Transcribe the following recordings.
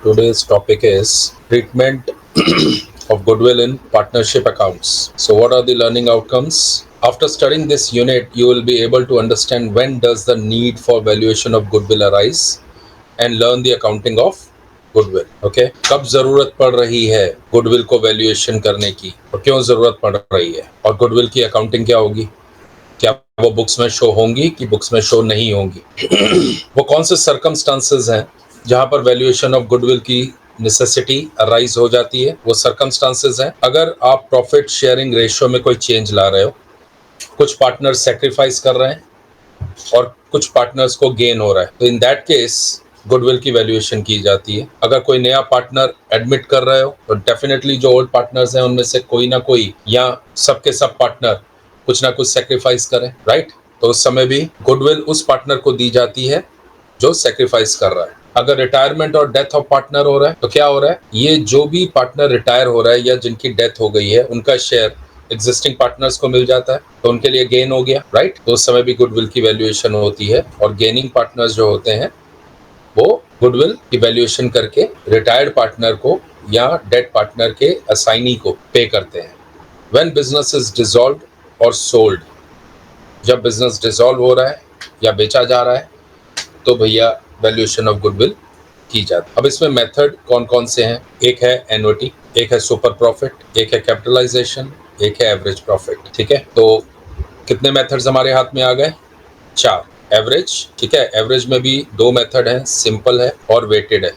today's topic is treatment of goodwill in partnership accounts. So what are the learning outcomes? After studying this unit, you will be able to understand when does the need for valuation of goodwill arise and learn the accounting of goodwill. Okay, कब जरूरत पड़ रही है goodwill को valuation करने की और क्यों जरूरत पड़ रही है, और गुडविल की अकाउंटिंग क्या होगी, क्या वो बुक्स में शो होंगी कि बुक्स में शो नहीं होंगी वो कौन से सर्कमस्टांसेस हैं जहां पर वैल्यूएशन ऑफ गुडविल की नेसेसिटी अराइज हो जाती है. वो सर्कमस्टांसेस हैं अगर आप प्रॉफिट शेयरिंग रेशियो में कोई चेंज ला रहे हो, कुछ पार्टनर्स सेक्रीफाइस कर रहे हैं और कुछ पार्टनर्स को गेन हो रहा है, तो इन दैट केस गुडविल की वैल्यूएशन की जाती है. अगर कोई नया पार्टनर एडमिट कर रहे हो तो डेफिनेटली जो ओल्ड पार्टनर्स हैं उनमें से कोई ना कोई या सबके सब पार्टनर कुछ ना कुछ सेक्रीफाइस करें, राइट. तो उस समय भी गुडविल उस पार्टनर को दी जाती है जो सेक्रीफाइस कर रहा है. अगर रिटायरमेंट और डेथ ऑफ पार्टनर हो रहा है तो क्या हो रहा है, ये जो भी पार्टनर रिटायर हो रहा है या जिनकी डेथ हो गई है उनका शेयर एग्जिस्टिंग पार्टनर्स को मिल जाता है, तो उनके लिए गेन हो गया, राइट. तो उस समय भी गुडविल की वैल्यूएशन होती है और गेनिंग पार्टनर्स जो होते हैं वो गुडविल की वैल्यूएशन करके रिटायर्ड पार्टनर को या डेड पार्टनर के असाइनी को पे करते हैं. व्हेन बिजनेस इज डिसॉल्व्ड और सोल्ड, जब बिजनेस डिसॉल्व हो रहा है या बेचा जा रहा है तो भैया वैल्यूएशन ऑफ गुडविल की जाती है. अब इसमें मेथड कौन कौन से हैं, एक है एन्युटी, एक है सुपर प्रॉफिट, एक है कैपिटलाइजेशन, एक है एवरेज प्रॉफिट. ठीक है, तो कितने मेथड्स हमारे हाथ में आ गए, 4. एवरेज, ठीक है, एवरेज में भी 2 मेथड हैं, सिंपल है और वेटेड है.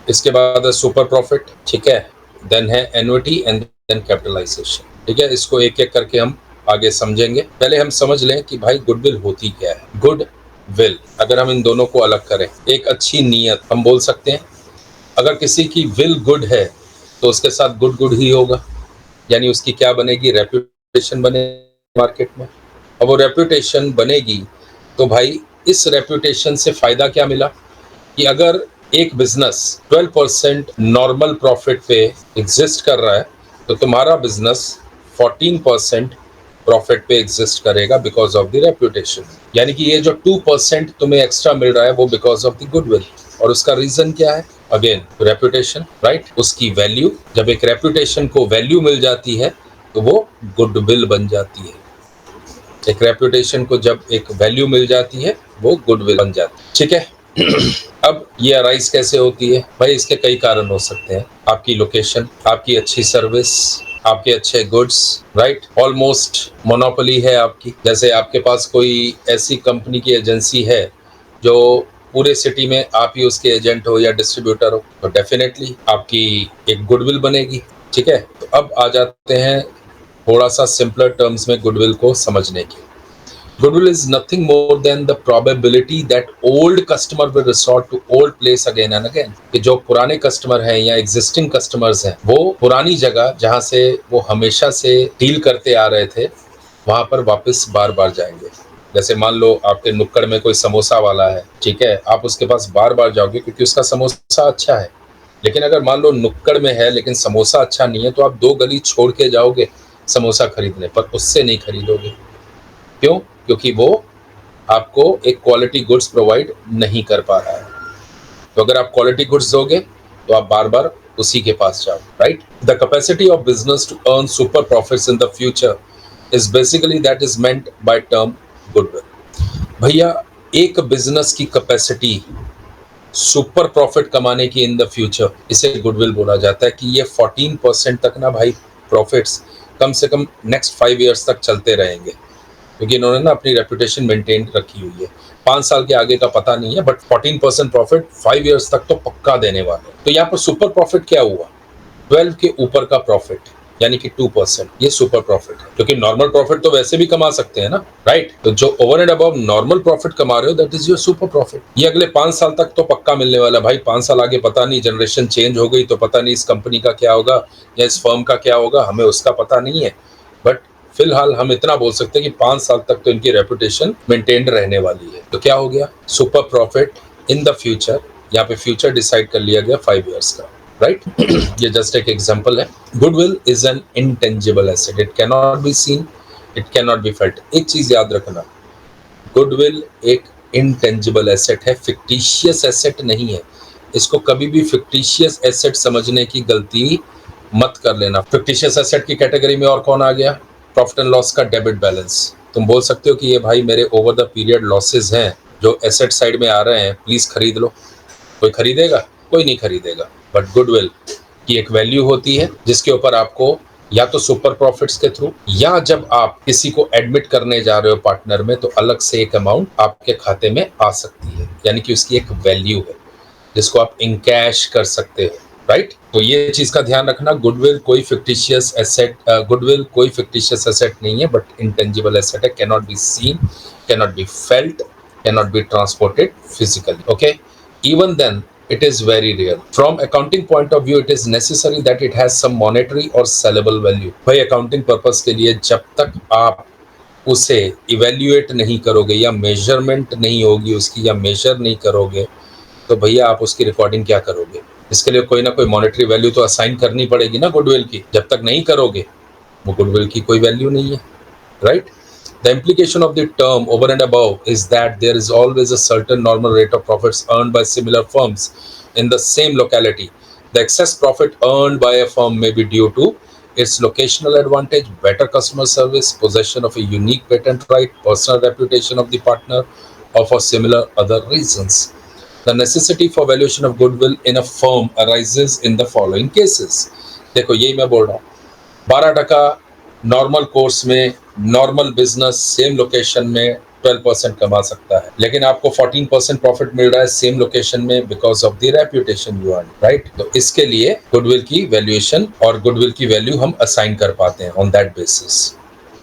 इसके बाद है सुपर प्रॉफिट, ठीक है, देन है एन्युटी एंड देन कैपिटलाइजेशन. ठीक है, इसको एक एक करके हम आगे समझेंगे. पहले हम समझ लें कि भाई गुडविल होती क्या है. गुडविल, अगर हम इन दोनों को अलग करें, एक अच्छी नीयत हम बोल सकते हैं. अगर किसी की विल गुड है तो उसके साथ गुड गुड ही होगा, यानी उसकी क्या बनेगी, रेप्यूटेशन बनेगी मार्केट में. अब वो रेप्यूटेशन बनेगी तो भाई इस रेप्यूटेशन से फायदा क्या मिला कि अगर एक बिजनेस 12% नॉर्मल प्रॉफिट पे एग्जिस्ट कर रहा है तो तुम्हारा बिजनेस 14% प्रॉफिट पे एग्जिस्ट करेगा बिकॉज ऑफ द रेप्यूटेशन. यानी कि ये जो 2% तुम्हें एक्स्ट्रा मिल रहा है वो बिकॉज ऑफ द गुडविल. और उसका रीजन क्या है, अगेन रेप्यूटेशन, राइट. उसकी वैल्यू, जब एक रेप्यूटेशन को वैल्यू मिल जाती है तो वो गुडविल बन जाती है. एक रेप्यूटेशन को जब एक वैल्यू मिल जाती है वो गुडविल बन जाती है. ठीक है. अब ये अराइज कैसे होती है भाई, इसके कई कारण हो सकते हैं. आपकी लोकेशन, आपकी अच्छी सर्विस, आपके अच्छे गुड्स, राइट. ऑलमोस्ट मोनोपोली है आपकी, जैसे आपके पास कोई ऐसी कंपनी की एजेंसी है जो पूरे सिटी में आप ही उसके एजेंट हो या डिस्ट्रीब्यूटर हो, तो डेफिनेटली आपकी एक गुडविल बनेगी. ठीक है, तो अब आ जाते हैं थोड़ा सा सिंपलर टर्म्स में गुडविल को समझने की. Goodwill is nothing more than the probability that old customer will resort to old place again and again. कि जो पुराने कस्टमर हैं या एग्जिस्टिंग कस्टमर्स हैं वो पुरानी जगह जहां से वो हमेशा से डील करते आ रहे थे वहां पर वापस बार बार जाएंगे. जैसे मान लो आपके नुक्कड़ में कोई समोसा वाला है, ठीक है, आप उसके पास बार बार जाओगे क्योंकि उसका समोसा अच्छा है. लेकिन अगर मान लो नुक्कड़ में है लेकिन समोसा अच्छा नहीं है तो आप 2 गली छोड़ के जाओगे समोसा खरीदने, पर उससे नहीं खरीदोगे. क्यों? क्योंकि वो आपको एक क्वालिटी गुड्स प्रोवाइड नहीं कर पा रहा है. तो अगर आप क्वालिटी गुड्स दोगे तो आप बार बार उसी के पास जाओ, right. The capacity of business to earn super profits in the future is basically that is meant by term goodwill. भैया एक बिजनेस की कैपेसिटी सुपर प्रॉफिट कमाने की इन द फ्यूचर, इसे गुडविल बोला जाता है. कि ये 14% तक ना भाई प्रॉफिट्स कम से कम नेक्स्ट 5 इयर्स तक चलते रहेंगे, क्योंकि इन्होंने ना अपनी रेपुटेशन मेंटेन रखी हुई है. 5 साल के आगे का पता नहीं है, बट 14% प्रॉफिट 5 इयर्स तक तो पक्का देने वाले. तो यहाँ पर सुपर प्रॉफिट क्या हुआ, 12 के ऊपर का प्रॉफिट, यानी कि 2%, ये सुपर प्रॉफिट है. क्योंकि नॉर्मल प्रॉफिट तो वैसे भी कमा सकते हैं ना, राइट. तो जो over and above normal profit कमा रहे हो that is your super profit. ये अगले 5 साल तक तो पक्का मिलने वाला भाई. 5 साल आगे पता नहीं, जनरेशन चेंज हो गई तो पता नहीं इस कंपनी का क्या होगा या इस फर्म का क्या होगा, हमें उसका पता नहीं है. बट फिलहाल हम इतना बोल सकते हैं कि 5 साल तक तो इनकी रेपुटेशन मेंटेन्ड रहने वाली है. तो क्या हो गया, super profit in the future. यहाँ पे फ्यूचर डिसाइड कर लिया गया 5 इयर्स का, राइट. ये जस्ट एक एग्जांपल है. Goodwill is an intangible asset, it can not be seen, it can not be felt. एक चीज याद रखना, गुडविल एक इंटेंजिबल एसेट है, फिक्टिशियस एसेट नहीं है. इसको कभी भी फिक्टिशियस एसेट समझने की गलती मत कर लेना। फिक्टिशियस एसेट की कैटेगरी में और कौन आ गया? प्रॉफिट एंड लॉस का डेबिट बैलेंस। तुम बोल सकते हो कि ये भाई मेरे ओवर द पीरियड लॉसेस हैं जो एसेट साइड में आ रहे हैं, प्लीज खरीद लो। कोई खरीदेगा? कोई नहीं खरीदेगा। बट गुडविल की एक वैल्यू होती है जिसके ऊपर आपको या तो सुपर प्रॉफिट्स के थ्रू या जब आप किसी को एडमिट करने जा रहे हो पार्टनर में, तो अलग से एक अमाउंट आपके खाते में आ सकती है, यानी कि उसकी एक वैल्यू है जिसको आप इनकैश कर सकते हो, राइट? तो ये चीज का ध्यान रखना। गुडविल कोई फिक्टिशियस एसेट नहीं है, बट इंटेंजिबल एसेट है। Cannot be seen, cannot be felt, cannot be transported physically. Okay, even then it is very real. From accounting point of view, it is necessary that it has some monetary or sellable value. भाई accounting purpose के लिए जब तक आप उसे evaluate नहीं करोगे या मेजरमेंट नहीं होगी उसकी या मेजर नहीं करोगे, तो भैया आप उसकी रिकॉर्डिंग क्या करोगे? इसके लिए कोई ना कोई मॉनेटरी वैल्यू तो असाइन करनी पड़ेगी ना गुडविल की। जब तक नहीं करोगे वो गुडविल की कोई वैल्यू नहीं है, right? The implication of the term over and above is that there is always a certain normal rate of profits earned by similar firms in the same locality. The excess profit earned by a firm may be due to its locational advantage, better customer service, possession of a unique patent right, personal reputation of the partner, or for similar other reasons. The necessity for valuation of goodwill in a firm arises in the following cases. देखो यही मैं बोल रहा हूँ, 12% normal course में normal business same location में 12% कमा सकता है, लेकिन आपको 14% प्रॉफिट मिल रहा है सेम लोकेशन में because of the reputation you earn, right? तो इसके लिए गुडविल की वैल्यूएशन और गुडविल की वैल्यू हम असाइन कर पाते हैं ऑन दैट बेसिस,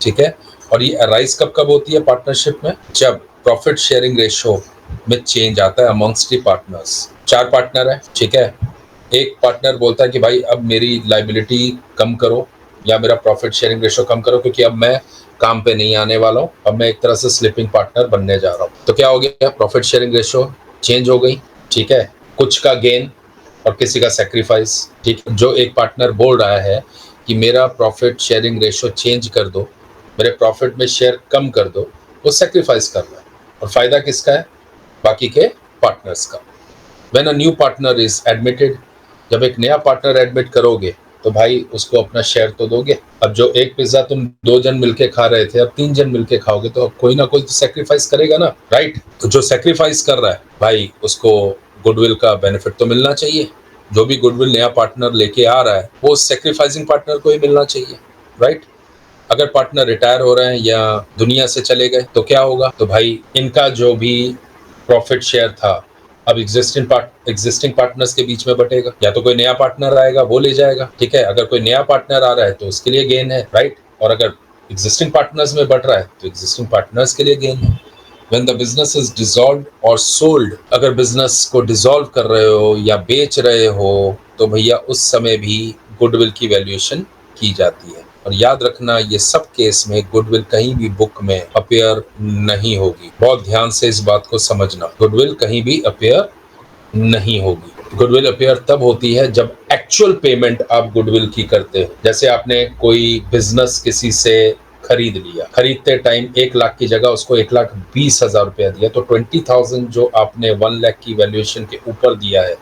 ठीक है? और ये अराइज कब कब होती है पार्टनरशिप में? जब प्रॉफिट शेयरिंग रेशियो में चेंज आता है अमंगस्ट द पार्टनर्स। 4 पार्टनर है, ठीक है? एक पार्टनर बोलता है कि भाई अब मेरी लाइबिलिटी कम करो या मेरा प्रॉफिट शेयरिंग रेशियो कम करो क्योंकि अब मैं काम पे नहीं आने वाला हूँ, अब मैं एक तरह से स्लीपिंग पार्टनर बनने जा रहा हूँ। तो क्या हो गया? प्रॉफिट शेयरिंग रेशियो चेंज हो गई, ठीक है? कुछ का गेन और किसी का सेक्रीफाइस, ठीक? जो एक पार्टनर बोल रहा है कि मेरा प्रॉफिट शेयरिंग रेशियो चेंज कर दो, मेरे प्रॉफिट में शेयर कम कर दो, वो सेक्रीफाइस कर रहा है। और फायदा किसका है? बाकी के पार्टनर्स का। When a new partner is admitted, जब एक नया पार्टनर एडमिट करोगे तो भाई उसको अपना शेयर तो दोगे। अब जो एक पिज्जा तुम 2 जन मिलके खा रहे थे, अब 3 जन मिलके खाओगे, तो कोई ना कोई तो सेक्रीफाइस करेगा ना, राइट? तो जो सेक्रीफाइस कर रहा है भाई उसको गुडविल का बेनिफिट तो मिलना चाहिए। जो भी गुडविल नया पार्टनर लेके आ रहा है वो सेक्रीफाइसिंग पार्टनर को ही मिलना चाहिए, राइट? अगर पार्टनर रिटायर हो रहे हैं या दुनिया से चले गए तो क्या होगा? तो भाई इनका जो भी प्रॉफिट शेयर था अब एग्जिस्टिंग पार्टनर्स के बीच में बटेगा, या तो कोई नया पार्टनर आएगा वो ले जाएगा, ठीक है? अगर कोई नया पार्टनर आ रहा है तो उसके लिए गेन है, राइट? और अगर एग्जिस्टिंग पार्टनर्स में बट रहा है तो एग्जिस्टिंग पार्टनर्स के लिए गेन है। When the business is dissolved or sold, अगर बिजनेस को डिसॉल्व कर रहे हो या बेच रहे हो तो भैया उस समय भी गुडविल की वैल्यूएशन की जाती है। और याद रखना ये सब केस में गुडविल कहीं भी बुक में अपीयर नहीं होगी। बहुत ध्यान से इस बात को समझना, गुडविल कहीं भी अपीयर नहीं होगी। गुडविल अपीयर तब होती है जब एक्चुअल पेमेंट आप गुडविल की करते हो। जैसे आपने कोई बिजनेस किसी से खरीद लिया, खरीदते टाइम 1 लाख की जगह उसको 1,20,000 रुपया दिया, तो 20,000 जो आपने 1 लाख की वैल्यूएशन के ऊपर दिया है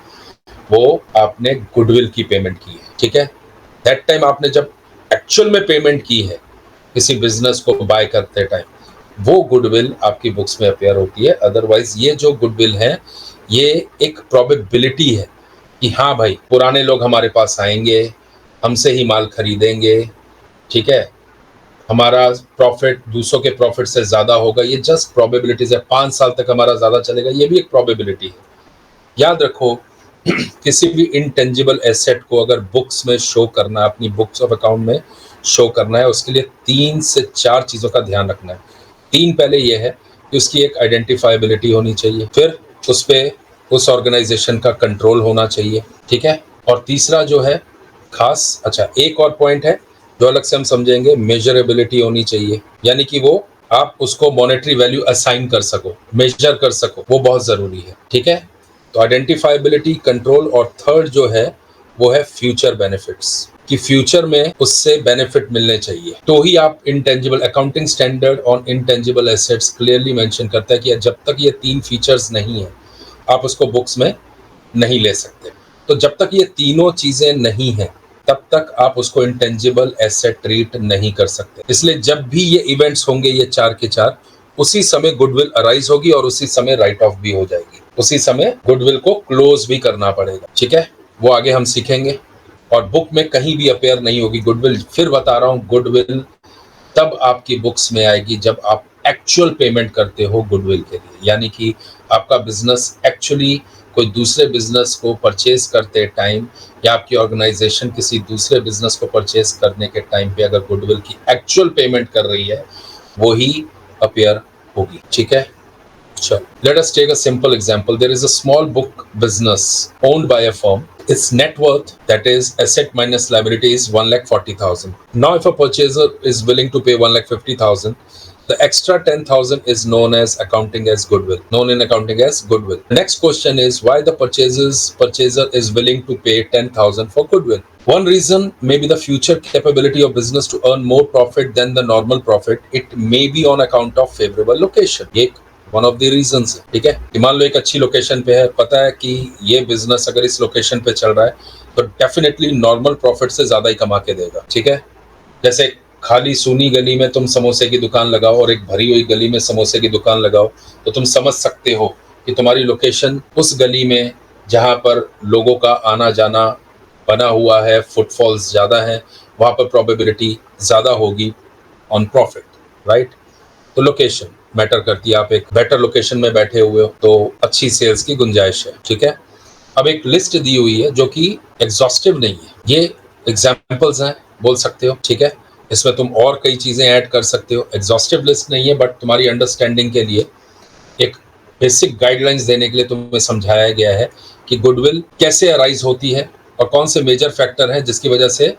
वो आपने गुडविल की पेमेंट की है, ठीक है? दैट टाइम आपने जब एक्चुअल में पेमेंट की है किसी बिजनेस को बाय करते टाइम, वो गुडविल आपकी बुक्स में अपीयर होती है। अदरवाइज ये जो गुडविल है ये एक प्रोबेबिलिटी है कि हाँ भाई पुराने लोग हमारे पास आएंगे, हमसे ही माल खरीदेंगे, ठीक है? हमारा प्रॉफिट दूसरों के प्रॉफिट से ज्यादा होगा, ये जस्ट प्रोबेबिलिटीज है। 5 साल तक हमारा ज्यादा चलेगा, ये भी एक प्रोबेबिलिटी है। याद रखो किसी भी इंटेंजिबल एसेट को अगर बुक्स में शो करना है, अपनी बुक्स ऑफ अकाउंट में शो करना है, उसके लिए 3 से 4 चीज़ों का ध्यान रखना है। 3 पहले ये है कि उसकी एक आइडेंटिफाइबिलिटी होनी चाहिए, फिर उस पर उस ऑर्गेनाइजेशन का कंट्रोल होना चाहिए, ठीक है? और तीसरा जो है खास, अच्छा एक और पॉइंट है जो अलग से हम समझेंगे, मेजरेबिलिटी होनी चाहिए, यानी कि वो आप उसको मॉनेटरी वैल्यू असाइन कर सको, मेजर कर सको, वो बहुत ज़रूरी है, ठीक है? तो आइडेंटिफाइबिलिटी, कंट्रोल, और थर्ड जो है वो है फ्यूचर बेनिफिट्स, कि फ्यूचर में उससे बेनिफिट मिलने चाहिए। तो ही आप intangible, accounting standard on intangible assets clearly mention करता है कि जब तक ये 3 फीचर्स नहीं है आप उसको बुक्स में नहीं ले सकते। तो जब तक ये तीनों चीजें नहीं है तब तक आप उसको इंटेंजिबल एसेट ट्रीट नहीं कर सकते। इसलिए जब भी ये इवेंट्स होंगे ये चार के चार, उसी समय गुडविल अराइज होगी और उसी समय राइट ऑफ भी हो जाएगी, उसी समय गुडविल को क्लोज भी करना पड़ेगा। ठीक है, वो आगे हम सीखेंगे। और बुक में कहीं भी अपेयर नहीं होगी गुडविल। फिर बता रहा हूँ, गुडविल तब आपकी बुक्स में आएगी जब आप एक्चुअल पेमेंट करते हो गुडविल के लिए, यानी कि आपका बिजनेस एक्चुअली कोई दूसरे बिजनेस को परचेज करते टाइम या आपकी ऑर्गेनाइजेशन किसी दूसरे बिजनेस को परचेज करने के टाइम पे अगर गुडविल की एक्चुअल पेमेंट कर रही है वो ही अपेयर होगी। ठीक है, sure. Let us take a simple example. There is a small book business owned by a firm. Its net worth, that is asset minus liability, is 1,40,000. Now, if a purchaser is willing to pay 1,50,000, the extra 10,000 is known as accounting as goodwill. Known in accounting as goodwill. The next question is why the purchaser is willing to pay 10,000 for goodwill. One reason may be the future capability of business to earn more profit than the normal profit. It may be on account of favorable location. एक one of the reasons है। ठीक है, कि मान लो एक अच्छी location पे है, पता है कि ये बिजनेस अगर इस लोकेशन पे चल रहा है तो डेफिनेटली नॉर्मल प्रॉफिट से ज्यादा ही कमा के देगा। ठीक है, जैसे खाली सूनी गली में तुम समोसे की दुकान लगाओ और एक भरी हुई गली में समोसे की दुकान लगाओ तो तुम समझ सकते हो कि तुम्हारी लोकेशन उस गली में जहां पर लोगों का आना जाना बना हुआ है, फुटफॉल्स ज्यादा है, वहां पर प्रोबेबिलिटी ज्यादा होगी ऑन प्रॉफिट, राइट। तो लोकेशन मैटर करती है। आप एक बेटर लोकेशन में बैठे हुए हो तो अच्छी सेल्स की गुंजाइश है। ठीक है, अब एक लिस्ट दी हुई है जो कि एग्जॉस्टिव नहीं है, ये एग्जांपल्स हैं बोल सकते हो। ठीक है, इसमें तुम और कई चीजें ऐड कर सकते हो, एग्जॉस्टिव लिस्ट नहीं है, बट तुम्हारी अंडरस्टैंडिंग के लिए एक बेसिक गाइडलाइंस देने के लिए तुम्हें समझाया गया है कि गुडविल कैसे अराइज होती है और कौन से मेजर फैक्टर हैं जिसकी वजह से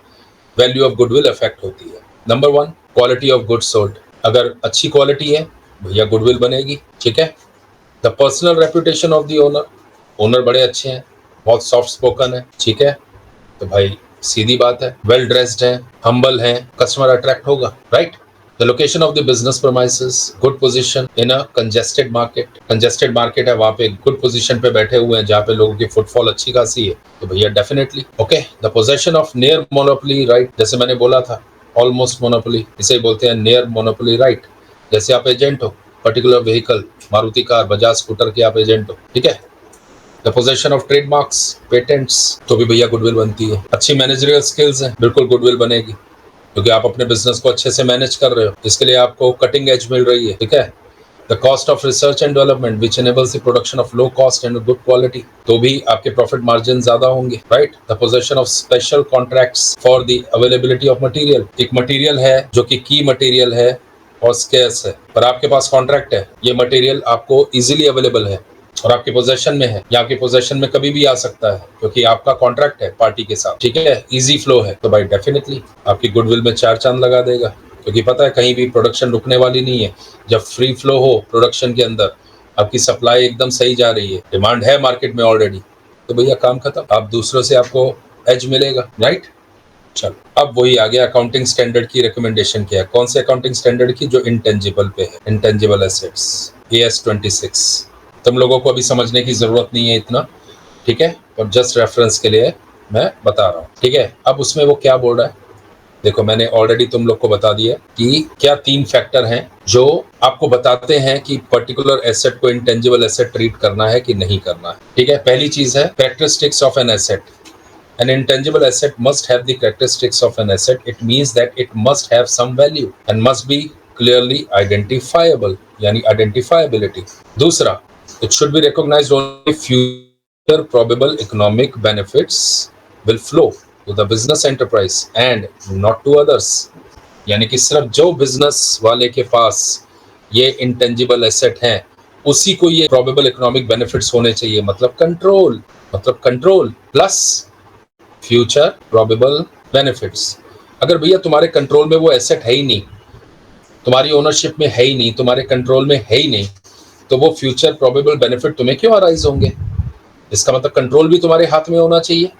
वैल्यू ऑफ गुडविल अफेक्ट होती है। Number 1, quality of goods sold. अगर अच्छी क्वालिटी है भैया गुडविल बनेगी। ठीक है, the personal reputation of the owner, owner बड़े अच्छे हैं, बहुत सॉफ्ट स्पोकन है। ठीक है, तो भाई सीधी बात है, वेल ड्रेस्ड है, हम्बल है, कस्टमर अट्रैक्ट होगा, right. The location of the business premises, good position in a congested market. Congested market है, वहां पे गुड पोजीशन पे बैठे हुए हैं जहाँ पे लोगों की फुटफॉल अच्छी खासी है, तो भैया definitely okay. The possession of near monopoly right, जैसे मैंने बोला था ऑलमोस्ट मोनोपोली, इसे बोलते हैं नियर मोनोपोली राइट। जैसे आप एजेंट हो particular vehicle, Maruti car, Bajaj scooter के आप एजेंट हो। ठीक है, the possession of trademarks, patents, तो भी भैया गुडविल बनती है। अच्छी मैनेजरियल स्किल्स हैं, बिल्कुल गुडविल बनेगी क्योंकि आप अपने बिजनेस को अच्छे से मैनेज कर रहे हो, इसके लिए आपको कटिंग एज मिल रही है। ठीक है, the cost of research and development which enables the production of low cost and good quality, तो भी आपके प्रॉफिट मार्जिन ज्यादा होंगे, right. The possession of special contracts for the availability of material, एक मटेरियल है जो कि की मटेरियल है और स्केर्स है, पर आपके पास कॉन्ट्रैक्ट है, ये मटेरियल आपको इजीली अवेलेबल है और आपके पोजेशन में है, या आपके पोजेशन में कभी भी आ सकता है क्योंकि आपका कॉन्ट्रैक्ट है पार्टी के साथ। ठीक है, इजी फ्लो है, तो भाई डेफिनेटली आपकी गुडविल में 4 चांद लगा देगा क्योंकि पता है कहीं भी प्रोडक्शन रुकने वाली नहीं है। जब फ्री फ्लो हो प्रोडक्शन के अंदर, आपकी सप्लाई एकदम सही जा रही है, डिमांड है मार्केट में ऑलरेडी, तो भैया काम खत्म, आप दूसरों से आपको एज मिलेगा, राइट। चलो, अब वही आ गया अकाउंटिंग स्टैंडर्ड की रिकमेंडेशन क्या है। कौन से अकाउंटिंग स्टैंडर्ड की? जो इंटेंजिबल पे है, इंटेंजिबल एसेट्स, AS 26। तुम लोगों को अभी समझने की जरूरत नहीं है इतना, ठीक है, और जस्ट रेफरेंस के लिए मैं बता रहा हूँ। ठीक है, अब उसमें वो क्या बोल रहा है देखो, मैंने ऑलरेडी तुम लोग को बता दिया कि क्या 3 फैक्टर हैं जो आपको बताते हैं कि पर्टिकुलर एसेट को इंटेंजिबल एसेट ट्रीट करना है कि नहीं करना है। ठीक है, पहली चीज है characteristics of an asset. An intangible asset must have the characteristics of an asset. It means that it must have some value and must be clearly identifiable, यानी identifiability. दूसरा, it should be recognized only future probable economic benefits will flow to the business enterprise and not to others. यानी कि सिर्फ जो business वाले के पास ये intangible asset हैं उसी को ये प्रोबेबल इकोनॉमिक बेनिफिट्स होने चाहिए, मतलब control plus future probable benefits. अगर भैया तुम्हारे कंट्रोल में वो एसेट है ही नहीं, तुम्हारी ओनरशिप में है ही नहीं, तुम्हारे कंट्रोल में है ही नहीं, तो वो फ्यूचर प्रोबेबल बेनिफिट तुम्हें क्यों अराइज होंगे? इसका मतलब कंट्रोल भी तुम्हारे हाथ में होना चाहिए।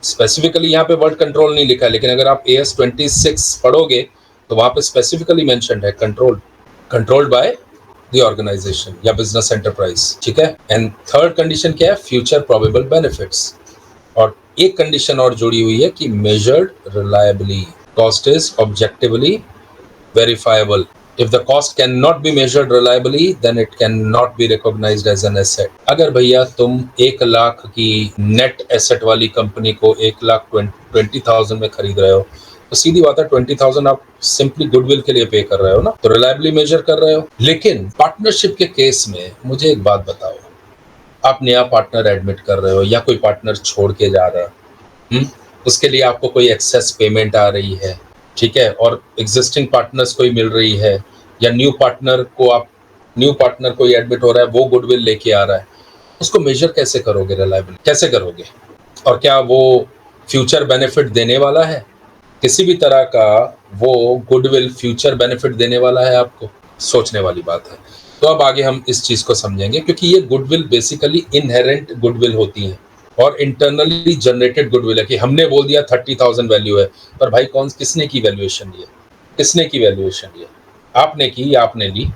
स्पेसिफिकली यहाँ पे वर्ड कंट्रोल नहीं लिखा है, लेकिन अगर आप AS 26 पढ़ोगे तो वहां पे स्पेसिफिकली मेंशन्ड है कंट्रोल्ड बाय द ऑर्गेनाइजेशन या बिजनेस एंटरप्राइज, ठीक है। एंड थर्ड कंडीशन क्या है, फ्यूचर प्रोबेबल बेनिफिट्स। और एक कंडीशन और जुड़ी हुई है कि measured reliably, cost is objectively verifiable. If the cost cannot be measured reliably, then it cannot be recognized as an asset. अगर भैया तुम 1 लाख की नेट एसेट वाली कंपनी को 1,20,000 में खरीद रहे हो, तो सीधी बात है 20,000 आप सिंपली गुडविल के लिए पे कर रहे हो ना, तो रिलायबली मेजर कर रहे हो। लेकिन पार्टनरशिप के केस में मुझे एक बात बताओ, आप नया पार्टनर एडमिट कर रहे हो या कोई पार्टनर छोड़ के जा रहा है, उसके लिए आपको कोई एक्सेस पेमेंट आ रही है, ठीक है, और एग्जिस्टिंग पार्टनर्स कोई मिल रही है, या न्यू पार्टनर कोई एडमिट हो रहा है, वो गुडविल लेके आ रहा है, उसको मेजर कैसे करोगे, रिलायबल कैसे करोगे? और क्या वो फ्यूचर बेनिफिट देने वाला है? किसी भी तरह का वो गुडविल फ्यूचर बेनिफिट देने वाला है आपको? सोचने वाली बात है। तो अब आगे हम इस चीज को समझेंगे, क्योंकि ये गुडविल बेसिकली इनहेरेंट गुडविल होती है और इंटरनली जनरेटेड गुडविल है कि हमने बोल दिया 30,000 वैल्यू है, पर भाई किसने की वैल्यूएशन ली है? किसने की वैल्यूएशन ली है? आपने की, आपने ली,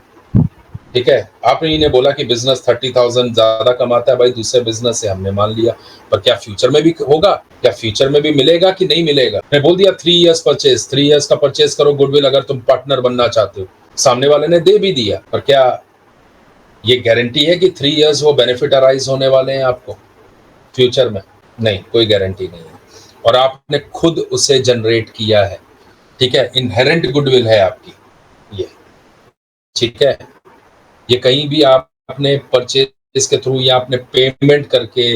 ठीक है। आपने ही ने बोला कि बिजनेस 30,000 ज्यादा कमाता है भाई दूसरे बिजनेस से, हमने मान लिया, पर क्या फ्यूचर में भी होगा? क्या फ्यूचर में भी मिलेगा कि नहीं मिलेगा? मैं बोल दिया 3 इयर्स परचेज, 3 इयर्स का परचेज करो गुडविल अगर तुम पार्टनर बनना चाहते हो, सामने वाले ने दे भी दिया, पर क्या ये गारंटी है कि 3 इयर्स वो बेनिफिट अराइज होने वाले हैं आपको फ्यूचर में? नहीं, कोई गारंटी नहीं है। और आपने खुद उसे जनरेट किया है, ठीक है, इनहेरेंट गुडविल है आपकी ये, ठीक है। ये कहीं भी आपने परचेज के थ्रू या आपने पेमेंट करके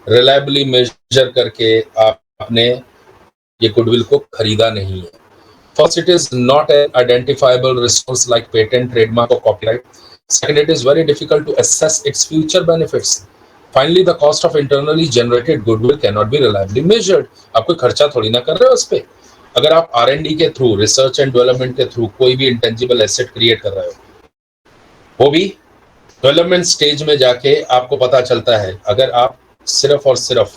रिलायबली मेजर करके आपने ये गुडविल को खरीदा नहीं है। First, it is not an identifiable resource like patent, trademark, or copyright. Second, it is very difficult to assess its future benefits. Finally, the cost of internally generated goodwill cannot be reliably measured. आप कोई खर्चा थोड़ी ना कर रहे हो उस पे। अगर आप R&D के थ्रू, रिसर्च एंड डेवलपमेंट के थ्रू कोई भी इंटेंजिबल एसेट क्रिएट कर रहे हो, वो भी डेवलपमेंट स्टेज में जाके आपको पता चलता है, अगर आप सिर्फ और सिर्फ,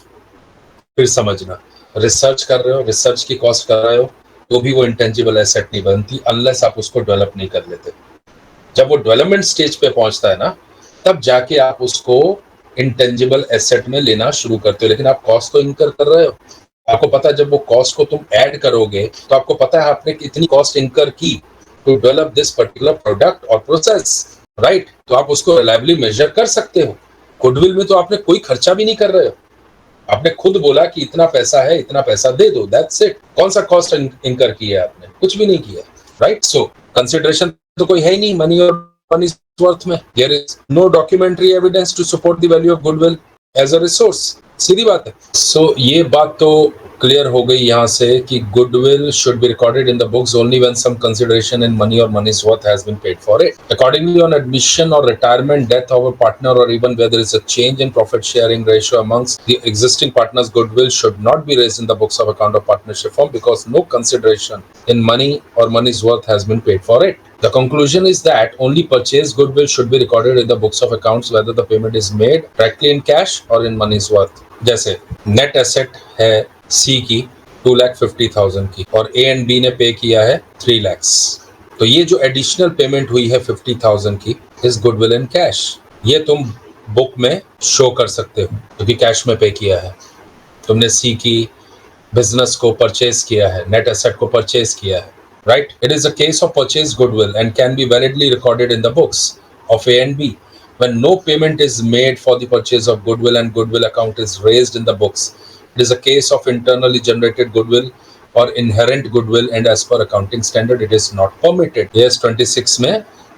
फिर समझना, रिसर्च कर रहे हो, रिसर्च की कॉस्ट कर रहे हो, तो भी वो इंटेंजिबल एसेट नहीं बनती अनलेस आप उसको डेवलप नहीं कर लेते। जब वो डेवलपमेंट स्टेज पे पहुंचता है ना, तब जाके आप उसको इंटेंजिबल एसेट में लेना शुरू करते हो, लेकिन आप कॉस्ट तो इंकर कर रहे हो। आपको पता है जब वो कॉस्ट को तुम ऐड करोगे तो आपको पता है आपने कितनी कॉस्ट इंकर की to develop this particular product और प्रोसेस, राइट? तो आप उसको रिलायबली मेजर कर सकते हो। गुडविल में तो आपने कोई खर्चा भी नहीं कर रहे हो, आपने खुद बोला कि इतना पैसा है, इतना पैसा दे दो, दैट्स इट। कौन सा कॉस्ट इंकर किया है आपने? कुछ भी नहीं किया, राइट? सो कंसिडरेशन तो कोई है ही नहीं मनी और मनी वर्थ में। There is no documentary evidence to support the value of goodwill as a resource. सीधी बात है। सो ये बात तो क्लियर हो गई यहाँ से कि goodwill should be recorded in the books only when some consideration in money or money's worth has been paid for it. Accordingly, on admission or retirement, death of a partner, or even where there is a change in profit sharing ratio amongst the existing partners, goodwill should not be raised in the books of account of partnership firm because no consideration in money or money's worth has been paid for it. The conclusion is that only purchased goodwill should be recorded in the books of accounts whether the payment is made directly in cash or in money's worth. जैसे net asset है सी की 2,50,000 की और ए and B ने पे किया है 3 लाख, तो ये जो एडिशनल पेमेंट हुई है 50,000 की इज गुडविल इन कैश। ये तुम बुक में शो कर सकते हो क्योंकि कैश में पे किया है। तुमने सी की बिजनेस को परचेज किया है, नेट एसेट को परचेज किया है, right? It is a case of purchase goodwill and can be validly recorded in the books of A and B when no payment is made for the purchase of goodwill and goodwill account is raised in the books. It is a case of internally generated goodwill or inherent goodwill and as per accounting standard it is not permitted. Yes, 26 में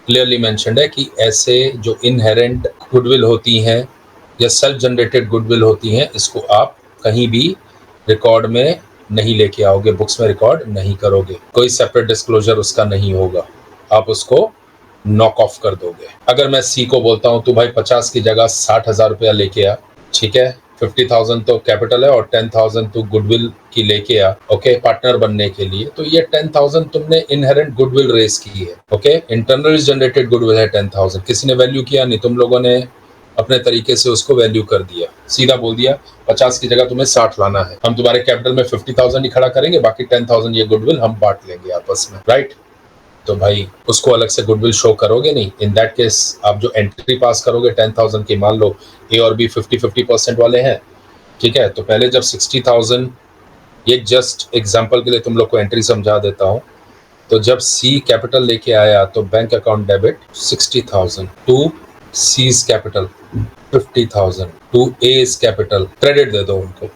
clearly mentioned है कि ऐसे जो inherent goodwill होती हैं या self generated goodwill होती हैं, इसको आप कहीं भी रिकॉर्ड में नहीं लेके आओगे, बुक्स में रिकॉर्ड नहीं करोगे, कोई सेपरेट डिस्क्लोजर उसका नहीं होगा, आप उसको नॉक ऑफ कर दोगे। अगर मैं सी को बोलता हूं तो भाई 50 की जगह 60,000 रुपया लेके आ, ठीक है, 50,000 तो कैपिटल है और 10,000 तो गुडविल की लेके आ, ओके, पार्टनर बनने के लिए। तो ये 10,000 तुमने इनहेरेंट गुडविल रेस की है, ओके, इंटरनली जनरेटेड गुडविल है 10,000, किसी ने वैल्यू किया नहीं, तुम लोगों ने अपने तरीके से उसको वैल्यू कर दिया, सीधा बोल दिया 50 की जगह तुम्हें 60 लाना है, हम तुम्हारे कैपिटल में 50,000 ही खड़ा करेंगे, बाकी 10,000 ये गुडविल हम बांट लेंगे आपस में, राइट? तो भाई उसको अलग से गुडविल शो करोगे नहीं। इन दैट केस आप जो एंट्री पास करोगे 10,000 की, मान लो ए और बी 50-50% वाले हैं, ठीक है, तो पहले जब 60,000, ये जस्ट एग्जांपल के लिए तुम लोग को एंट्री समझा देता हूँ, तो जब सी कैपिटल लेके आया तो bank account debit 60,000 to seize capital 50,000 to as capital credit दे दो उनको।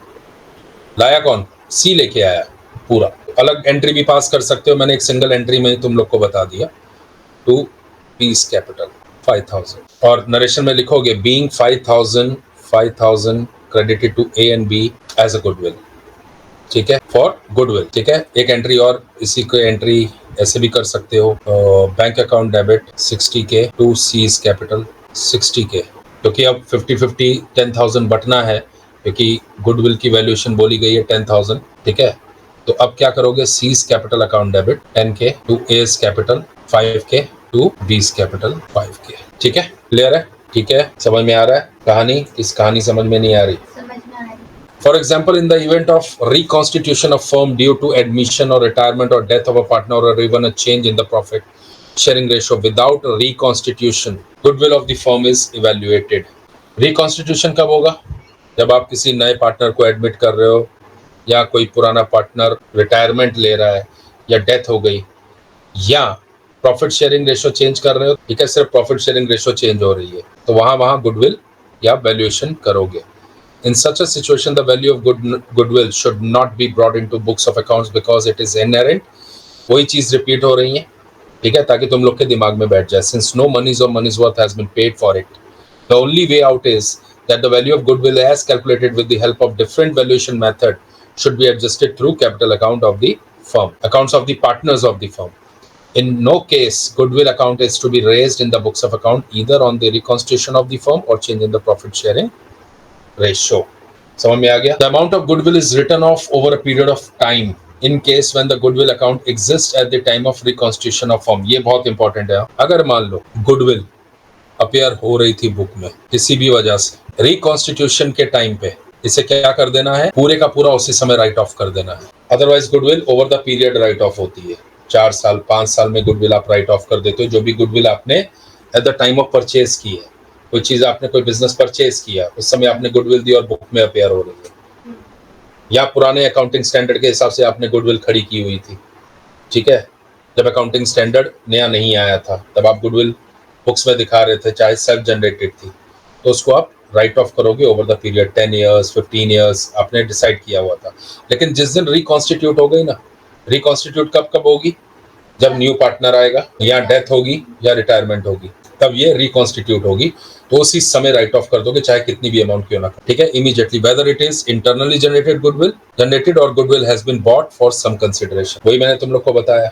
लाया कौन? सी लेके आया पूरा। अलग एंट्री भी पास कर सकते हो, मैंने एक सिंगल एंट्री में ही तुम लोग को बता दिया। टू बीस कैपिटल 5,000, और नरेशन में लिखोगे being 5,000 credited to A and B as a goodwill, ठीक है, फॉर गुडविल, ठीक है। एक एंट्री और इसी को एंट्री ऐसे भी कर सकते हो, bank account debit 60K to seize capital 60K, क्योंकि अब 50-50 10,000 बटना है, क्योंकि गुडविल की वैल्यूएशन बोली गई है 10,000, ठीक है। तो अब क्या करोगे, C's capital account debit 10K to as capital 5K to B's capital 5K, ठीक है। क्लियर है? ठीक है, समझ में आ रहा है कहानी? इस कहानी समझ में नहीं आ रही? For example, in the event of reconstitution of firm due to admission or retirement or death of a partner or even a change in the profit sharing ratio, without reconstitution, goodwill of the firm is evaluated. Reconstitution कब होगा? जब आप किसी नए partner को admit कर रहे हो, या कोई पुराना पार्टनर रिटायरमेंट ले रहा है, या डेथ हो गई, या प्रॉफिट शेयरिंग रेशियो चेंज कर रहे हो, ठीक है, सिर्फ प्रॉफिट शेयरिंग रेशियो चेंज हो रही है, तो वहां गुडविल या वैल्यूएशन करोगे। In such a situation, the value of goodwill should not be brought into books of accounts because it is inherent. वही चीज रिपीट हो रही है, ठीक है, ताकि तुम लोग के दिमाग में बैठ जाए। Since no monies or money's worth has been paid for it, the only way out is that the value of goodwill as calculated with the help of different valuation method should be adjusted through capital account of the firm, accounts of the partners of the firm. In no case goodwill account is to be raised in the books of account either on the reconstitution of the firm or change in the profit sharing ratio. समझ में आ गया? The amount of goodwill is written off over a period of time in case when the goodwill account exists at the time of reconstitution of firm. ये बहुत important है। अगर मान लो goodwill appear हो रही थी बुक में किसी भी वजह से, रिकॉन्स्टिट्यूशन के टाइम पे इसे क्या कर देना है, पूरे का पूरा उसी समय राइट ऑफ कर देना है। Otherwise goodwill over the period right of होती है। 4 साल 5 साल में गुडविल आप राइट ऑफ कर देते हो, जो भी गुडविल आपने at the time of purchase की है। कोई चीज आपने कोई बिजनेस परचेज किया, उस समय आपने गुडविल दी और बुक में अपेयर हो रही है, या पुराने अकाउंटिंग स्टैंडर्ड के हिसाब से आपने गुडविल खड़ी की हुई थी, ठीक है, जब अकाउंटिंग स्टैंडर्ड नया नहीं आया था तब आप गुडविल बुक्स में दिखा रहे थे, चाहे सेल्फ जनरेटेड थी, तो उसको आप राइट ऑफ करोगे over the period 10 years 15 years आपने डिसाइड किया हुआ था। लेकिन जिस दिन रिकॉन्स्टिट्यूट हो गई ना, रिकॉन्स्टिट्यूट कब होगी, जब न्यू पार्टनर आएगा, या डेथ होगी, या रिटायरमेंट होगी, तब ये रिकॉन्स्टिट्यूट होगी, तो उसी समय राइट ऑफ कर दोगे, चाहे कितनी भी अमाउंट क्यों ना, ठीक है, immediately, whether it is internally generated और goodwill has been bought for some consideration. वही मैंने तुम लोग को बताया,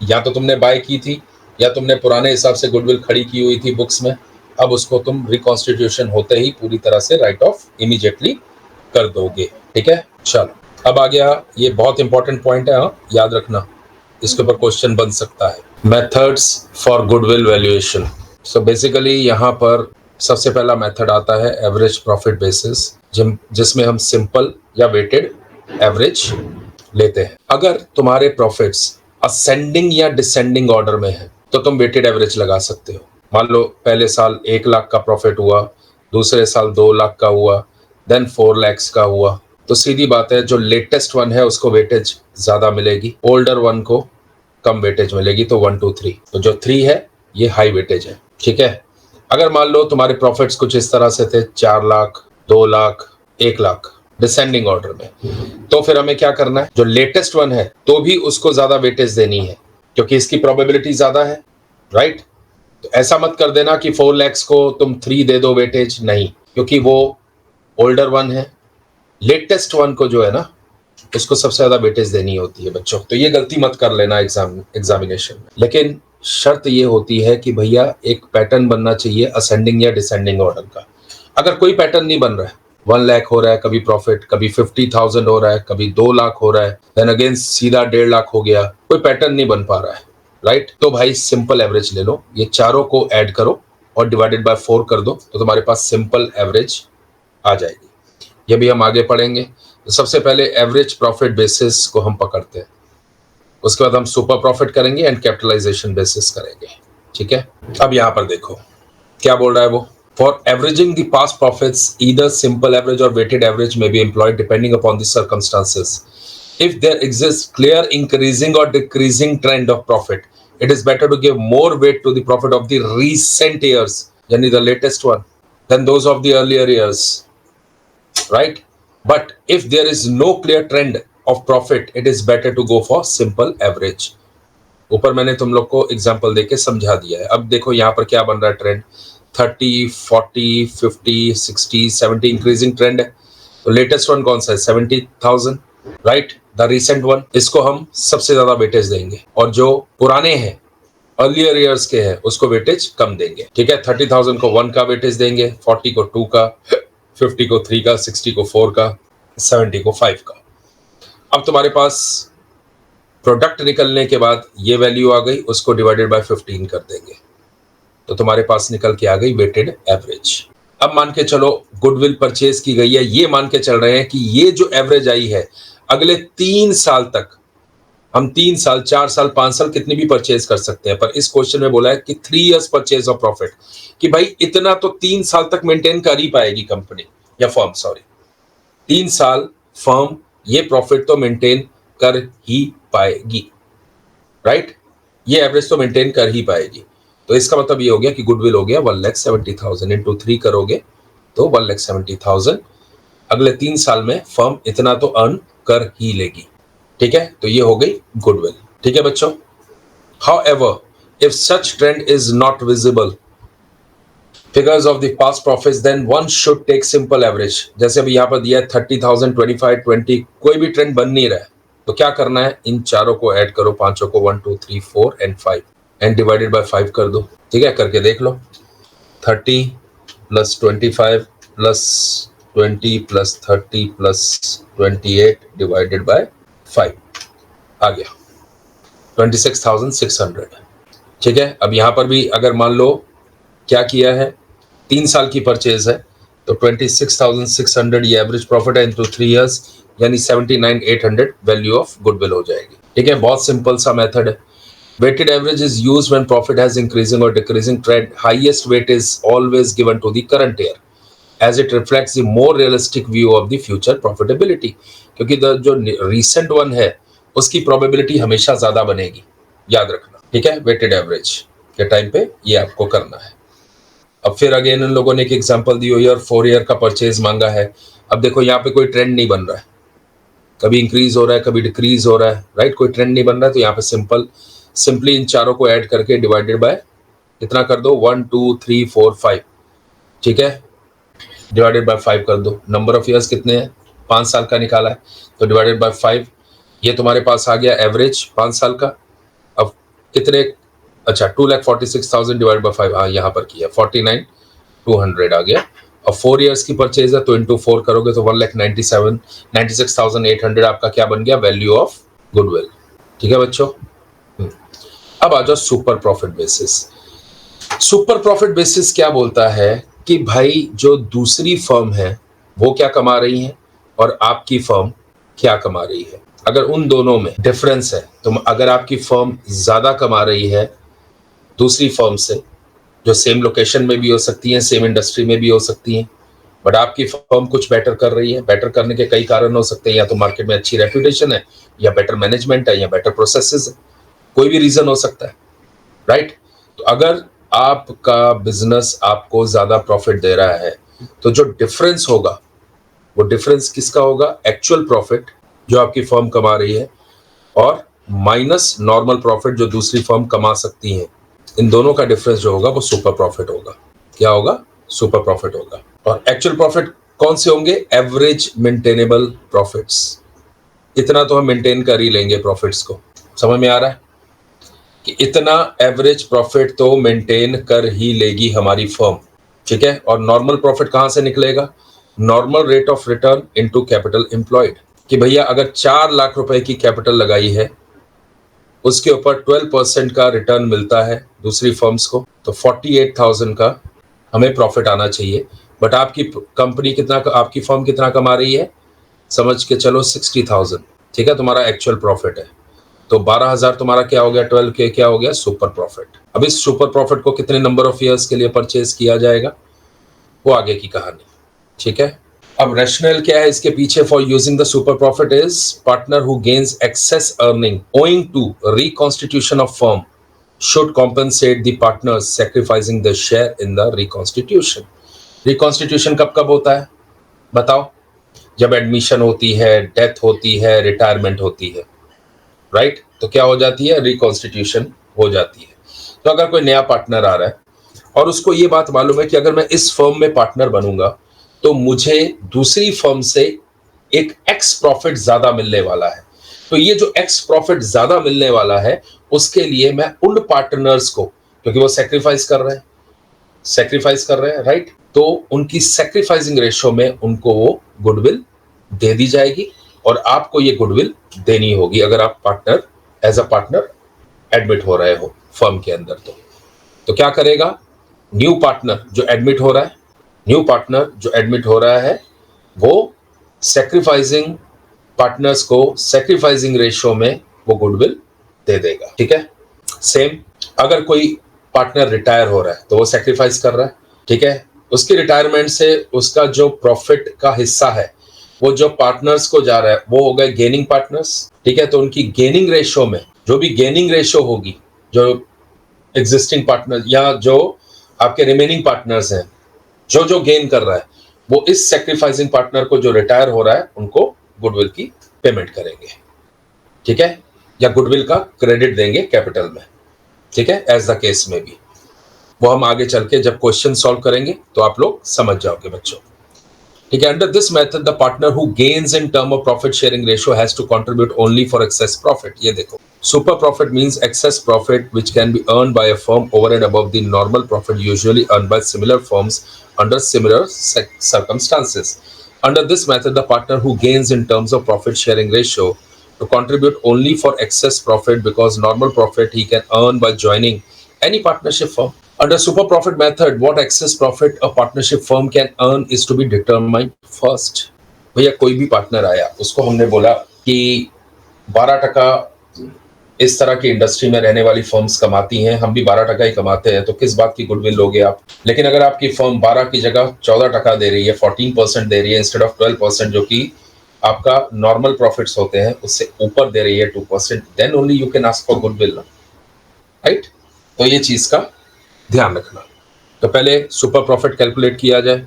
या तो तुमने बाय की थी, या तुमने पुराने हिसाब से गुडविल खड़ी की हुई थी बुक्स में, अब उसको तुम रिकॉन्स्टिट्यूशन होते ही पूरी तरह से राइट ऑफ इमीडिएटली कर दोगे, ठीक है। चलो अब आ गया, ये बहुत इंपॉर्टेंट पॉइंट है, याद रखना, इसके ऊपर क्वेश्चन बन सकता है। Methods for goodwill valuation. So basically यहाँ पर सबसे पहला मेथड आता है एवरेज प्रॉफिट बेसिस, जिसमें हम सिंपल या वेटेड एवरेज लेते हैं। अगर तुम्हारे प्रॉफिट्स असेंडिंग या डिसेंडिंग ऑर्डर में है तो तुम वेटेड एवरेज लगा सकते हो। मान लो पहले साल 1 लाख का प्रॉफिट हुआ, दूसरे साल 2 लाख का हुआ, देन 4 लाख का हुआ, तो सीधी बात है जो लेटेस्ट वन है उसको वेटेज ज्यादा मिलेगी, ओल्डर वन को कम वेटेज मिलेगी, तो 1 2 3, तो जो 3 है ये हाई वेटेज है, ठीक है। अगर मान लो तुम्हारे प्रॉफिट्स कुछ इस तरह से थे 4 लाख 2 लाख 1 लाख डिसेंडिंग ऑर्डर में, तो फिर हमें क्या करना है, जो लेटेस्ट वन है तो भी उसको ज्यादा वेटेज देनी है, क्योंकि इसकी प्रोबेबिलिटी ज्यादा है, राइट। तो ऐसा मत कर देना कि 4 लाख को तुम 3 दे दो वेटेज, नहीं, क्योंकि वो ओल्डर वन है, लेटेस्ट वन को जो है ना उसको सबसे ज्यादा वेटेज देनी होती है बच्चों। तो ये गलती मत कर लेना एग्जामिनेशन में। लेकिन शर्त ये होती है कि भैया एक पैटर्न बनना चाहिए असेंडिंग या डिसेंडिंग ऑर्डर का। अगर कोई पैटर्न नहीं बन रहा है, 1 लाख हो रहा है कभी प्रॉफिट, कभी 50,000 हो रहा है, कभी 2 लाख हो रहा है, देन अगेन सीधा 1.5 लाख हो गया, कोई पैटर्न नहीं बन पा रहा है, राइट, तो भाई सिंपल एवरेज ले लो, ये चारों को ऐड करो और डिवाइडेड बाय 4 कर दो, तो तुम्हारे पास सिंपल एवरेज आ जाएगी। ये भी हम आगे पढ़ेंगे। तो सबसे पहले एवरेज प्रॉफिट बेसिस को हम पकड़ते हैं। उसके बाद हम सुपर प्रॉफिट करेंगे एंड कैपिटलाइजेशन बेसिस करेंगे। ठीक है, अब यहां पर देखो क्या बोल रहा है वो। For averaging the past profits either simple average और वेटेड एवरेज में be employed depending upon the circumstances. If there exists clear increasing or decreasing trend of profit, it is better to give more weight to the profit of the recent years, yani the latest one, than those of the earlier years, right? But if there is no clear trend of profit, it is better to go for simple average. ऊपर मैंने तुम लोग को example देके समझा दिया है। अब देखो यहाँ पर क्या बन रहा है ट्रेंड, 30, 40, 50, 60, 70 इंक्रीजिंग ट्रेंड है। तो लेटेस्ट वन कौन सा है, 70,000, राइट, द रिसेंट वन। इसको हम सबसे ज्यादा वेटेज देंगे और जो पुराने हैं अर्लियर ईयर्स के हैं उसको वेटेज कम देंगे। ठीक है, 30,000 को 1 का वेटेज देंगे, 40 को 2 का, 50 को 3 का, 60 को 4 का, 70 को 5 का। अब तुम्हारे पास प्रोडक्ट निकलने के बाद ये वैल्यू आ गई, उसको डिवाइडेड बाय 15 कर देंगे तो तुम्हारे पास निकल के आ गई वेटेड एवरेज। अब मान के चलो गुडविल परचेज की गई है, ये मान के चल रहे हैं कि ये जो एवरेज आई है अगले 3 साल तक, हम 3 साल, 4 साल, 5 साल कितनी भी परचेज कर सकते हैं, पर इस क्वेश्चन में बोला है कि 3 इयर्स परचेज ऑफ प्रॉफिट, कि भाई इतना तो 3 साल तक मेंटेन कर ही पाएगी कंपनी या फर्म, सॉरी 3 साल फर्म ये प्रॉफिट तो मेंटेन कर ही पाएगी, राइट, ये एवरेज तो मेंटेन कर ही पाएगी। तो इसका मतलब ये हो गया कि गुडविल हो गया 1,70,000 इंटू 3 करोगे तो 1,70,000 अगले 3 साल में फर्म इतना तो अर्न कर ही लेगी। ठीक है, तो ये हो गई गुडविल। ठीक है बच्चों, however if such trend is not visible figures of the past profits then one should take simple average. जैसे अभी यहाँ पर दिया है 30,000, 25, 20, कोई भी ट्रेंड बन नहीं रहा है तो क्या करना है, इन चारों को ऐड करो, पांचों को, 1, 2, 3, 4 एंड 5 एंड डिवाइडेड बाय 5 कर दो। ठीक है, करके देख लो, 30 plus 25 plus 20 plus 30 plus 28 divided by 5 आ गया 26,600। ठीक है, अब यहां पर भी अगर मान लो क्या किया है, 3 साल की परचेज है तो 26,600 ये एवरेज प्रॉफिट है इनटू 3 इयर्स, यानी 79,800 वैल्यू ऑफ गुडविल हो जाएगी। ठीक है, बहुत सिंपल सा मेथड है। Weighted average is used when profit has increasing or decreasing trend. Highest weight is always given to the current year, as it reflects the more realistic view of the future profitability. क्योंकि जो recent one है उसकी probability हमेशा ज्यादा बनेगी, याद रखना। ठीक है, weighted average के टाइम पे ये आपको करना है। अब फिर अगेन इन लोगों ने एक एग्जांपल दी हुई है और 4 ईयर का परचेज मांगा है। अब देखो यहाँ पे कोई ट्रेंड नहीं बन रहा है, कभी इंक्रीज हो रहा है कभी डिक्रीज हो रहा है, राइट, कोई ट्रेंड नहीं बन रहा है। तो यहाँ पे सिंपली इन चारों को ऐड करके डिवाइडेड बाय कितना कर दो, 1, 2, 3, 4, 5। ठीक है, डिवाइडेड बाय 5 कर दो। नंबर ऑफ इयर्स कितने हैं, 5 साल का निकाला है तो डिवाइडेड बाय 5, ये तुम्हारे पास आ गया एवरेज 5 साल का। अब कितने, अच्छा 2,46,000 डिवाइड बाय 5, हाँ यहाँ पर किया 49,200 आ गया। अब 4 इयर्स की परचेज है तो इंटू 4 करोगे तो 1,96,800 आपका क्या बन गया, वैल्यू ऑफ गुडविल। ठीक है बच्चों, अब आ जाओ super profit basis. Super profit basis क्या बोलता है कि भाई जो दूसरी फर्म है वो क्या कमा रही है और आपकी फर्म क्या कमा रही है, अगर उन दोनों में डिफरेंस है तो अगर आपकी फर्म ज्यादा कमा रही है दूसरी फर्म से, जो सेम लोकेशन में भी हो सकती है, सेम इंडस्ट्री में भी हो सकती है, बट आपकी फर्म कुछ बेटर कर रही है, बेटर करने के कई कारण हो सकते हैं, या तो मार्केट में अच्छी रेपुटेशन है, या बेटर मैनेजमेंट है, या बेटर प्रोसेसेस है, कोई भी रीजन हो सकता है, राइट। तो अगर आपका बिजनेस आपको ज्यादा प्रॉफिट दे रहा है तो जो डिफरेंस होगा वो डिफरेंस किसका होगा, एक्चुअल प्रॉफिट जो आपकी फर्म कमा रही है और माइनस नॉर्मल प्रॉफिट जो दूसरी फर्म कमा सकती है, इन दोनों का डिफरेंस जो होगा वो सुपर प्रॉफिट होगा। क्या होगा, सुपर प्रॉफिट होगा। और एक्चुअल प्रॉफिट कौन से होंगे, एवरेज मेंटेनेबल प्रॉफिट्स, इतना तो हम मेंटेन कर ही लेंगे प्रॉफिट्स को, समझ में आ रहा है कि इतना एवरेज प्रॉफिट तो मेंटेन कर ही लेगी हमारी फर्म। ठीक है, और नॉर्मल प्रॉफिट कहां से निकलेगा, normal rate of return into capital employed, कि भैया अगर 4 लाख रुपए की कैपिटल लगाई है उसके ऊपर 12% का रिटर्न मिलता है दूसरी फर्म्स को, तो 48,000 का हमें प्रॉफिट आना चाहिए। बट आपकी कंपनी कितना, आपकी फर्म कितना कमा रही है, समझ के चलो 60,000। ठीक है, तुम्हारा एक्चुअल प्रॉफिट है। तो 12,000 तुम्हारा क्या हो गया, 12K क्या हो गया, सुपर प्रॉफिट। अब इस सुपर प्रॉफिट को कितने नंबर ऑफ ईयर्स के लिए परचेज किया जाएगा, वो आगे की कहानी। ठीक है, अब रैशनल क्या है इसके पीछे for using the super profit is partner who gains excess earning owing to reconstitution of firm should compensate the partners sacrificing their share in the reconstitution. Reconstitution कब कब होता है बताओ, जब एडमिशन होती है, डेथ होती है, रिटायरमेंट होती है, राइट? तो क्या हो जाती है, रिकॉन्स्टिट्यूशन हो जाती है। तो अगर कोई नया पार्टनर आ रहा है और उसको ये बात मालूम है कि अगर मैं इस फर्म में पार्टनर बनूंगा तो मुझे दूसरी फर्म से एक एक्स प्रॉफिट ज्यादा मिलने वाला है, तो ये जो एक्स प्रॉफिट ज्यादा मिलने वाला है उसके लिए मैं उन पार्टनर्स को, क्योंकि वो सेक्रीफाइस कर रहे हैं, राइट? तो उनकी सेक्रीफाइसिंग रेशो में उनको वो गुडविल दे दी जाएगी और आपको ये गुडविल देनी होगी अगर आप partner as a partner admit हो रहे हो फर्म के अंदर। तो क्या करेगा, न्यू पार्टनर जो एडमिट हो रहा है वो सेक्रीफाइसिंग पार्टनर्स को सेक्रीफाइसिंग रेशो में वो गुडविल दे देगा। ठीक है, सेम अगर कोई पार्टनर रिटायर हो रहा है तो वो सेक्रीफाइस कर रहा है, ठीक है, उसकी रिटायरमेंट से उसका जो प्रॉफिट का हिस्सा है वो जो पार्टनर्स को जा रहा है वो हो गए गेनिंग पार्टनर्स। ठीक है, तो उनकी गेनिंग रेशो में जो भी गेनिंग रेशो होगी, जो एग्जिस्टिंग पार्टनर या जो आपके रिमेनिंग पार्टनर्स हैं, जो गेन कर रहा है वो इस सेक्रीफाइसिंग पार्टनर को जो रिटायर हो रहा है उनको गुडविल की पेमेंट करेंगे। ठीक है, या गुडविल का क्रेडिट देंगे कैपिटल में। ठीक है, एज द केस में भी, वो हम आगे चल के जब क्वेश्चन सॉल्व करेंगे तो आप लोग समझ जाओगे बच्चों। ठीक है, under this method the partner who gains in term of profit sharing ratio has to contribute only for excess profit. ये देखो, super profit means excess profit which can be earned by a firm over and above the normal profit usually earned by similar firms under similar circumstances. Under this method, the partner who gains in terms of profit sharing ratio to contribute only for excess profit because normal profit he can earn by joining any partnership firm. Under super profit method, what excess profit a partnership firm can earn is to be determined first. भैया कोई भी partner आया उसको हमने बोला कि 12% इस तरह की इंडस्ट्री में रहने वाली फर्म्स कमाती हैं, हम भी 12% ही कमाते हैं, तो किस बात की गुडविल लोगे आप? लेकिन अगर आपकी फर्म 12 की जगह 14% दे रही है, 14% दे रही है इंस्टेड ऑफ 12%, जो कि आपका नॉर्मल प्रॉफिट्स होते हैं उससे ऊपर दे रही है 2%, then only you can ask for goodwill, right? तो ये चीज का ध्यान रखना। तो पहले सुपर प्रॉफिट कैलकुलेट किया जाए,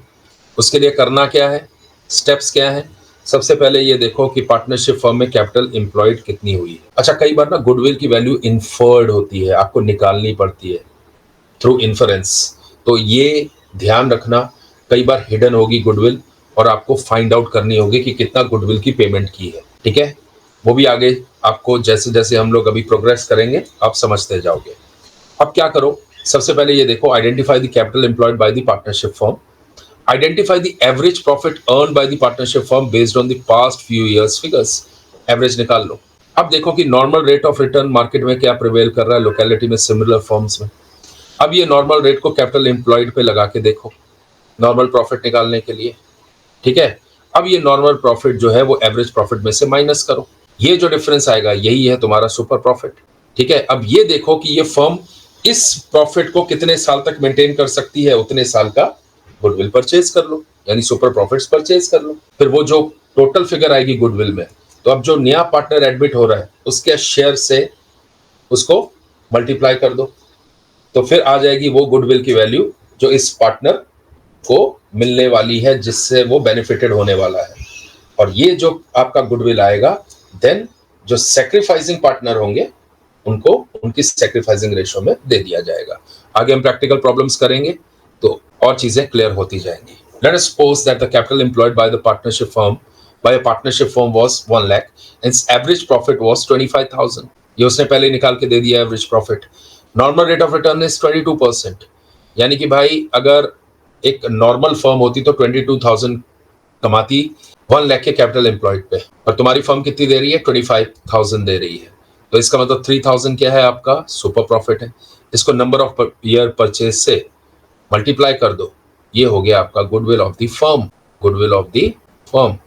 उसके लिए करना क्या है, स्टेप्स क्या है? सबसे पहले ये देखो कि पार्टनरशिप फर्म में कैपिटल एम्प्लॉयड कितनी हुई है। अच्छा, कई बार ना गुडविल की वैल्यू इन्फर्ड होती है, आपको निकालनी पड़ती है थ्रू इन्फरेंस, तो ये ध्यान रखना। कई बार हिडन होगी गुडविल और आपको फाइंड आउट करनी होगी कि कितना गुडविल की पेमेंट की है। ठीक है, वो भी आगे आपको जैसे जैसे हम लोग अभी प्रोग्रेस करेंगे आप समझते जाओगे। अब क्या करो, सबसे पहले ये देखो, identify the capital employed by the partnership firm, identify the average profit earned by the partnership firm based on the past few years figures. Average निकाल लो। अब देखो कि normal rate of return market में क्या प्रिवेल कर रहा है locality में, सिमिलर फर्म्स में। अब ये नॉर्मल रेट को कैपिटल एम्प्लॉयड पे लगा के देखो नॉर्मल प्रॉफिट निकालने के लिए। ठीक है, अब ये नॉर्मल प्रॉफिट जो है वो एवरेज प्रॉफिट में से माइनस करो, ये जो डिफरेंस आएगा यही है तुम्हारा सुपर प्रॉफिट। ठीक है, अब ये देखो कि ये फर्म इस प्रॉफिट को कितने साल तक मेंटेन कर सकती है, उतने साल का गुडविल परचेज कर लो, यानी सुपर प्रॉफिट्स परचेज कर लो। फिर वो जो टोटल फिगर आएगी गुडविल में, तो अब जो नया पार्टनर एडमिट हो रहा है उसके शेयर से उसको मल्टीप्लाई कर दो, तो फिर आ जाएगी वो गुडविल की वैल्यू जो इस पार्टनर को मिलने वाली है, जिससे वो बेनिफिटेड होने वाला है। और ये जो आपका गुडविल आएगा, देन जो सेक्रीफाइसिंग पार्टनर होंगे उनको उनकी सेक्रीफाइसिंग रेशो में दे दिया जाएगा। आगे हम प्रैक्टिकल प्रॉब्लम्स करेंगे तो और चीजें क्लियर होती जाएंगी। Let us suppose that the capital employed by a partnership firm was 1 lakh and its average profit was 25,000. ये उसने पहले निकाल के दे दिया average profit. Normal rate of return is 22%, यानी कि भाई अगर एक नॉर्मल फर्म होती तो 22,000 कमाती 1 लाख के कैपिटल एम्प्लॉयड पे, और तुम्हारी फर्म कितनी दे रही है, 25,000 दे रही है। तो इसका मतलब 3,000 क्या है, आपका सुपर प्रॉफिट है। इसको नंबर ऑफ ईयर परचेज से मल्टीप्लाई कर दो, ये हो गया आपका गुडविल ऑफ द फर्म।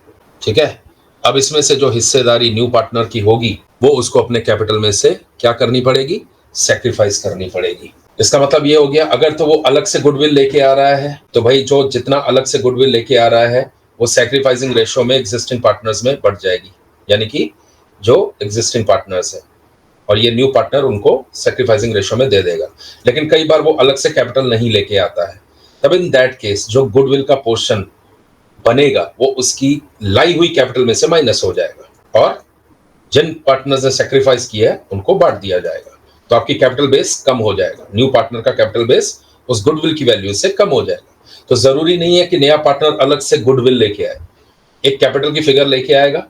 ठीक है, अब इसमें से जो हिस्सेदारी न्यू पार्टनर की होगी वो उसको अपने कैपिटल में से क्या करनी पड़ेगी, सेक्रीफाइस करनी पड़ेगी। इसका मतलब ये हो गया, अगर तो वो अलग से गुडविल लेके आ रहा है तो भाई जो जितना अलग से गुडविल लेके आ रहा है वो सैक्रिफाइसिंग रेशियो में एग्जिस्टिंग पार्टनर्स में बढ़ जाएगी, यानी कि जो एग्जिस्टिंग पार्टनर्स है और ये न्यू पार्टनर उनको सैक्रिफाइसिंग रेशियो में दे देगा। लेकिन कई बार वो अलग से कैपिटल नहीं लेके आता है, तब इन दैट केस जो गुडविल का पोर्शन बनेगा वो उसकी लाई हुई कैपिटल में से माइनस हो जाएगा और जिन पार्टनर्स ने सैक्रिफाइस किया है उनको बांट दिया जाएगा, तो आपकी कैपिटल बेस कम हो जाएगा, न्यू पार्टनर का कैपिटल बेस उस गुडविल की वैल्यू से कम हो जाएगा। तो जरूरी नहीं है कि नया पार्टनर अलग से गुडविल लेके आए, एक कैपिटल की फिगर लेके आएगा,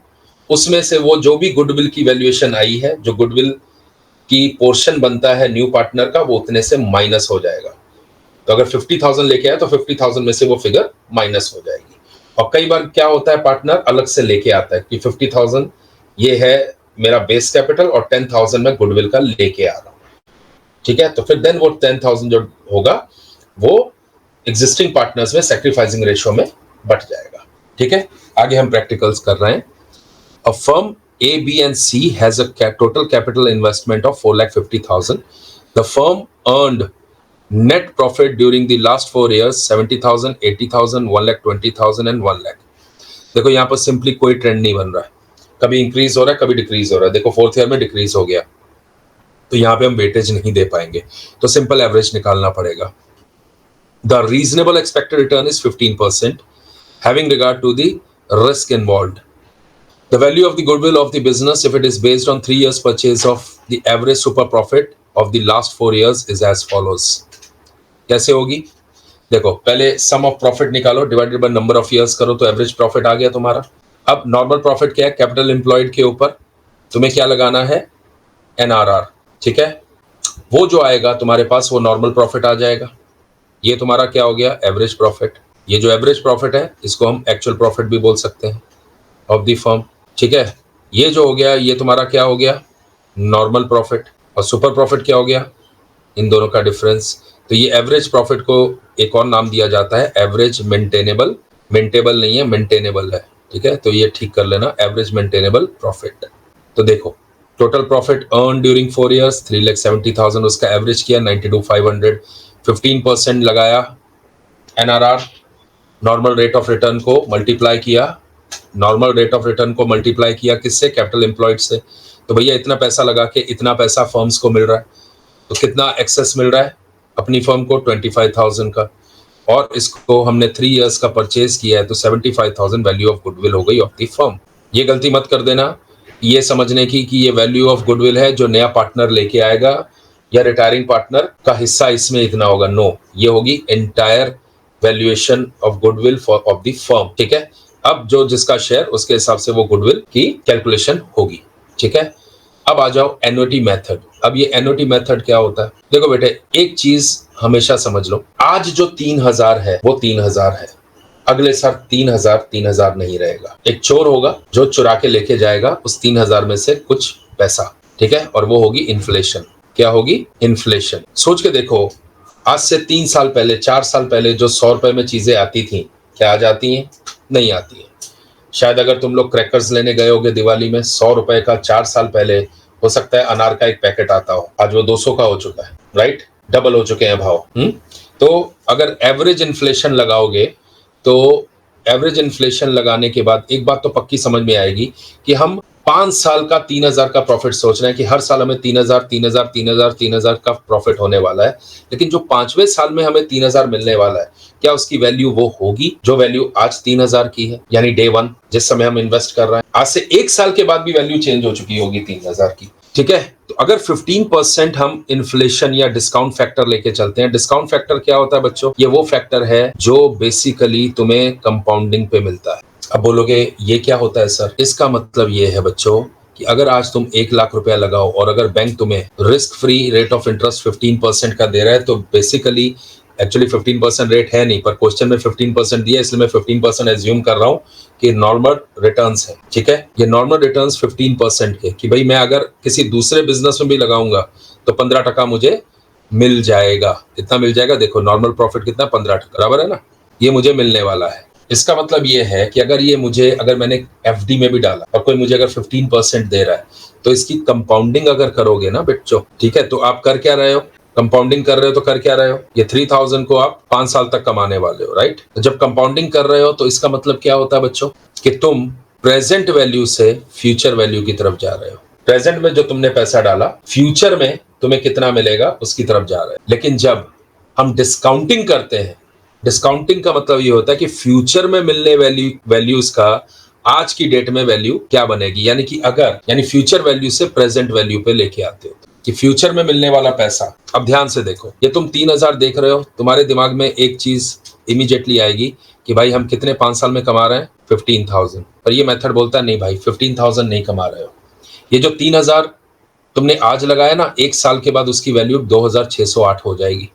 उसमें से वो जो भी गुडविल की वैल्यूएशन आई है, जो गुडविल की पोर्शन बनता है न्यू पार्टनर का, वो उतने से माइनस हो जाएगा। तो अगर 50,000 लेके आए तो 50,000 में से वो फिगर माइनस हो जाएगी। और कई बार क्या होता है, पार्टनर अलग से लेके आता है कि 50,000 ये है मेरा बेस कैपिटल और 10,000 मैं गुडविल का लेके आ रहा हूं, ठीक है। तो फिर देन वो 10,000 जो होगा वो एग्जिस्टिंग पार्टनर्स में सैक्रिफाइसिंग रेशियो में बढ़ जाएगा, ठीक है। आगे हम प्रैक्टिकल्स कर रहे हैं। A firm A, B and C has a total capital investment of 4,50,000. The firm earned net profit during the last 4 years 70,000, 80,000, 1,20,000 and 1 lakh. देखो यहाँ पर सिंपली कोई ट्रेंड नहीं बन रहा है, कभी इंक्रीज हो रहा है कभी डिक्रीज हो रहा है। देखो फोर्थ ईयर में डिक्रीज हो गया, तो यहाँ पे हम वेटेज नहीं दे पाएंगे, तो सिंपल एवरेज निकालना पड़ेगा। The reasonable expected return is 15%, having regard to the risk involved. The value of the goodwill of the business, if it is based on 3 years purchase of the average super profit of the last 4 years, is as follows. कैसे होगी? देखो पहले सम of profit निकालो, divided by number of years करो तो average profit आ गया तुम्हारा। अब नॉर्मल प्रॉफिट क्या है, कैपिटल एम्प्लॉयड के ऊपर तुम्हें क्या लगाना है, एनआरआर, ठीक है। वो जो आएगा तुम्हारे पास वो नॉर्मल प्रॉफिट आ जाएगा। ये तुम्हारा क्या हो गया, एवरेज प्रॉफिट। ये जो एवरेज प्रॉफिट है इसको हम एक्चुअल प्रॉफिट भी बोल सकते हैं ऑफ द फर्म, ठीक है। ये जो हो गया ये तुम्हारा क्या हो गया, नॉर्मल प्रॉफिट। और सुपर प्रॉफिट क्या हो गया, इन दोनों का डिफरेंस। तो ये एवरेज प्रॉफिट को एक और नाम दिया जाता है एवरेज मेंटेनेबल, मेंटेबल नहीं है मेंटेनेबल है, ठीक है। तो ये ठीक कर लेना, एवरेज मेंटेनेबल प्रॉफिट। तो देखो total profit earn during 4 years 3,70,000, उसका एवरेज किया 92,500, 15% लगाया NRR, normal rate of return को मल्टीप्लाई किया, नॉर्मल रेट ऑफ रिटर्न को मल्टीप्लाई किया किससे, कैपिटल एम्प्लॉयड से। तो भैया इतना पैसा लगा के इतना पैसा फर्म्स को मिल रहा है, तो कितना एक्सेस मिल रहा है अपनी फर्म को, 25,000 का, और इसको हमने 3 इयर्स का परचेज किया है तो 75,000 वैल्यू ऑफ गुडविल हो गई ऑफ द फर्म। ये गलती मत कर देना ये समझने की कि ये वैल्यू ऑफ गुडविल है जो नया पार्टनर लेके आएगा या रिटायरिंग पार्टनर का हिस्सा इसमें इतना होगा, नो, ये होगी entire valuation of goodwill for of the firm, ठीक है। अब जो जिसका शेयर उसके हिसाब से वो गुडविल की कैलकुलेशन होगी, ठीक है। अब आ जाओ एन्युटी मेथड। अब ये एन्युटी मेथड क्या होता है, देखो बेटे एक चीज हमेशा समझ लो, आज जो 3,000 है वो 3,000 है, अगले साल 3,000 नहीं रहेगा। एक चोर होगा जो चुरा के लेके जाएगा उस 3,000 में से कुछ पैसा, ठीक है, और वो होगी इन्फ्लेशन। क्या होगी, इन्फ्लेशन। सोच के देखो आज से 3 साल पहले 4 साल पहले जो 100 रुपए में चीजें आती थी, क्या आ जाती हैं, नहीं आती है। शायद अगर तुम लोग क्रैकर्स लेने गए होगे दिवाली में 100 रुपए का 4 साल पहले हो सकता है अनार का एक पैकेट आता हो, आज वो 200 का हो चुका है, राइट, डबल हो चुके हैं भाव। तो अगर एवरेज इन्फ्लेशन लगाओगे तो एवरेज इन्फ्लेशन लगाने के बाद एक बात तो पक्की समझ में आएगी कि हम 5 साल का 3,000 का प्रॉफिट सोच रहे हैं कि हर साल हमें 3,000 का प्रॉफिट होने वाला है, लेकिन जो 5वें साल में हमें 3,000 मिलने वाला है, क्या उसकी वैल्यू वो होगी जो वैल्यू आज 3,000 की है, यानी डे 1 जिस समय हम इन्वेस्ट कर रहे हैं, आज से 1 साल के बाद भी वैल्यू चेंज हो चुकी होगी 3,000 की, ठीक है। तो अगर 15% हम इन्फ्लेशन या डिस्काउंट फैक्टर लेके चलते हैं, डिस्काउंट फैक्टर क्या होता है बच्चों, ये वो फैक्टर है जो बेसिकली तुम्हें कंपाउंडिंग पे मिलता है। अब बोलोगे ये क्या होता है सर, इसका मतलब ये है बच्चों कि अगर आज तुम 1 लाख रुपया लगाओ और अगर बैंक तुम्हें risk free rate of interest 15% का दे रहा है, तो बेसिकली एक्चुअली 15% रेट है नहीं, पर क्वेश्चन में 15% दिया, इसलिए मैं 15% एज्यूम कर रहा हूं कि नॉर्मल रिटर्न्स है, ठीक है। ये नॉर्मल रिटर्न्स 15% के, कि भाई मैं अगर किसी दूसरे बिजनेस में भी लगाऊंगा तो 15% मुझे मिल जाएगा। कितना मिल जाएगा, देखो नॉर्मल प्रॉफिट कितना, 15%, बराबर है ना, ये मुझे मिलने वाला है। इसका मतलब ये है कि अगर मैंने एफडी में भी डाला और कोई मुझे अगर 15% दे रहा है, तो इसकी कंपाउंडिंग अगर करोगे ना बच्चों, ठीक है, तो आप कर क्या रहे हो, कंपाउंडिंग कर रहे हो, तो कर क्या रहे हो, ये 3000 को आप 5 साल तक कमाने वाले हो, राइट। तो जब कंपाउंडिंग कर रहे हो तो इसका मतलब क्या होता है बच्चों, कि तुम प्रेजेंट वैल्यू से फ्यूचर वैल्यू की तरफ जा रहे हो। प्रेजेंट में जो तुमने पैसा डाला, फ्यूचर में तुम्हें कितना मिलेगा उसकी तरफ जा रहे हो। लेकिन जब हम डिस्काउंटिंग करते हैं, डिस्काउंटिंग का मतलब ये होता है कि फ्यूचर में मिलने वैल्यूज का आज की डेट में वैल्यू क्या बनेगी, यानी फ्यूचर वैल्यू से प्रेजेंट वैल्यू पे लेके आते हो कि फ्यूचर में मिलने वाला पैसा। अब ध्यान से देखो, ये तुम 3000 देख रहे हो, तुम्हारे दिमाग में एक चीज इमीडिएटली आएगी कि भाई हम कितने 5 साल में कमा रहे हैं, 15,000। पर ये मेथड बोलता है नहीं भाई, 15,000 नहीं कमा रहे हो। ये जो 3000 तुमने आज लगाया ना, एक साल के बाद उसकी वैल्यू 2608 हो जाएगी।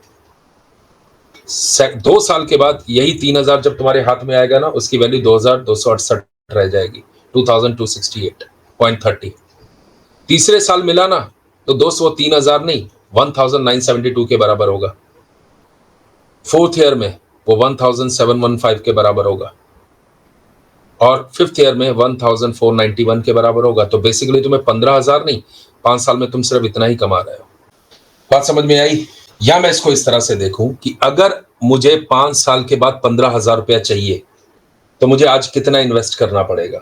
2 साल के बाद यही 3000 जब तुम्हारे हाथ में आएगा ना, उसकी वैल्यू 2268 रह जाएगी, 2268.30। तीसरे साल मिला ना, तो दोस्त वो 3000 नहीं, 1972 के बराबर होगा। फोर्थ ईयर में वो 1715 के बराबर होगा, और फिफ्थ ईयर में 1491 के बराबर होगा। तो बेसिकली तुम्हें 15,000 नहीं, 5 साल में तुम सिर्फ इतना ही कमा रहे हो। बात समझ में आई? या मैं इसको इस तरह से देखूं कि अगर मुझे 5 साल के बाद 15,000 रुपया चाहिए, तो मुझे आज कितना इन्वेस्ट करना पड़ेगा?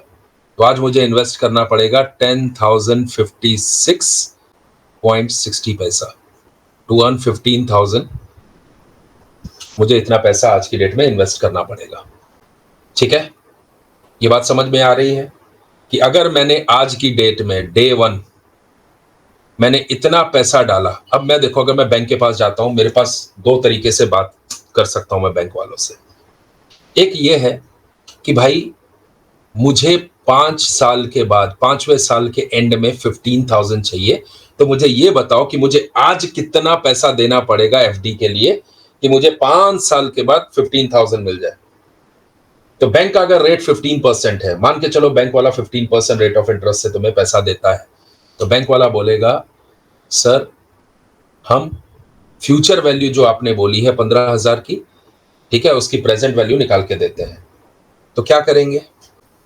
तो आज मुझे इन्वेस्ट करना पड़ेगा 10,056.60 पैसा। टू अर्न 15,000 मुझे इतना पैसा आज की डेट में इन्वेस्ट करना पड़ेगा। ठीक है, ये बात समझ में आ रही है कि अगर मैंने आज की डेट में डे 1 मैंने इतना पैसा डाला। अब मैं देखो, अगर मैं बैंक के पास जाता हूं, मेरे पास 2 तरीके से बात कर सकता हूं मैं बैंक वालों से। एक ये है कि भाई मुझे 5 साल के बाद, 5वें साल के एंड में 15,000 चाहिए, तो मुझे ये बताओ कि मुझे आज कितना पैसा देना पड़ेगा एफडी के लिए कि मुझे 5 साल के बाद 15,000 मिल जाए। तो बैंक का अगर रेट 15% है, मान के चलो बैंक वाला 15% रेट ऑफ इंटरेस्ट से तुम्हें पैसा देता है, तो बैंक वाला बोलेगा सर हम फ्यूचर वैल्यू जो आपने बोली है 15,000 की, ठीक है, उसकी प्रेजेंट वैल्यू निकाल के देते हैं। तो क्या करेंगे,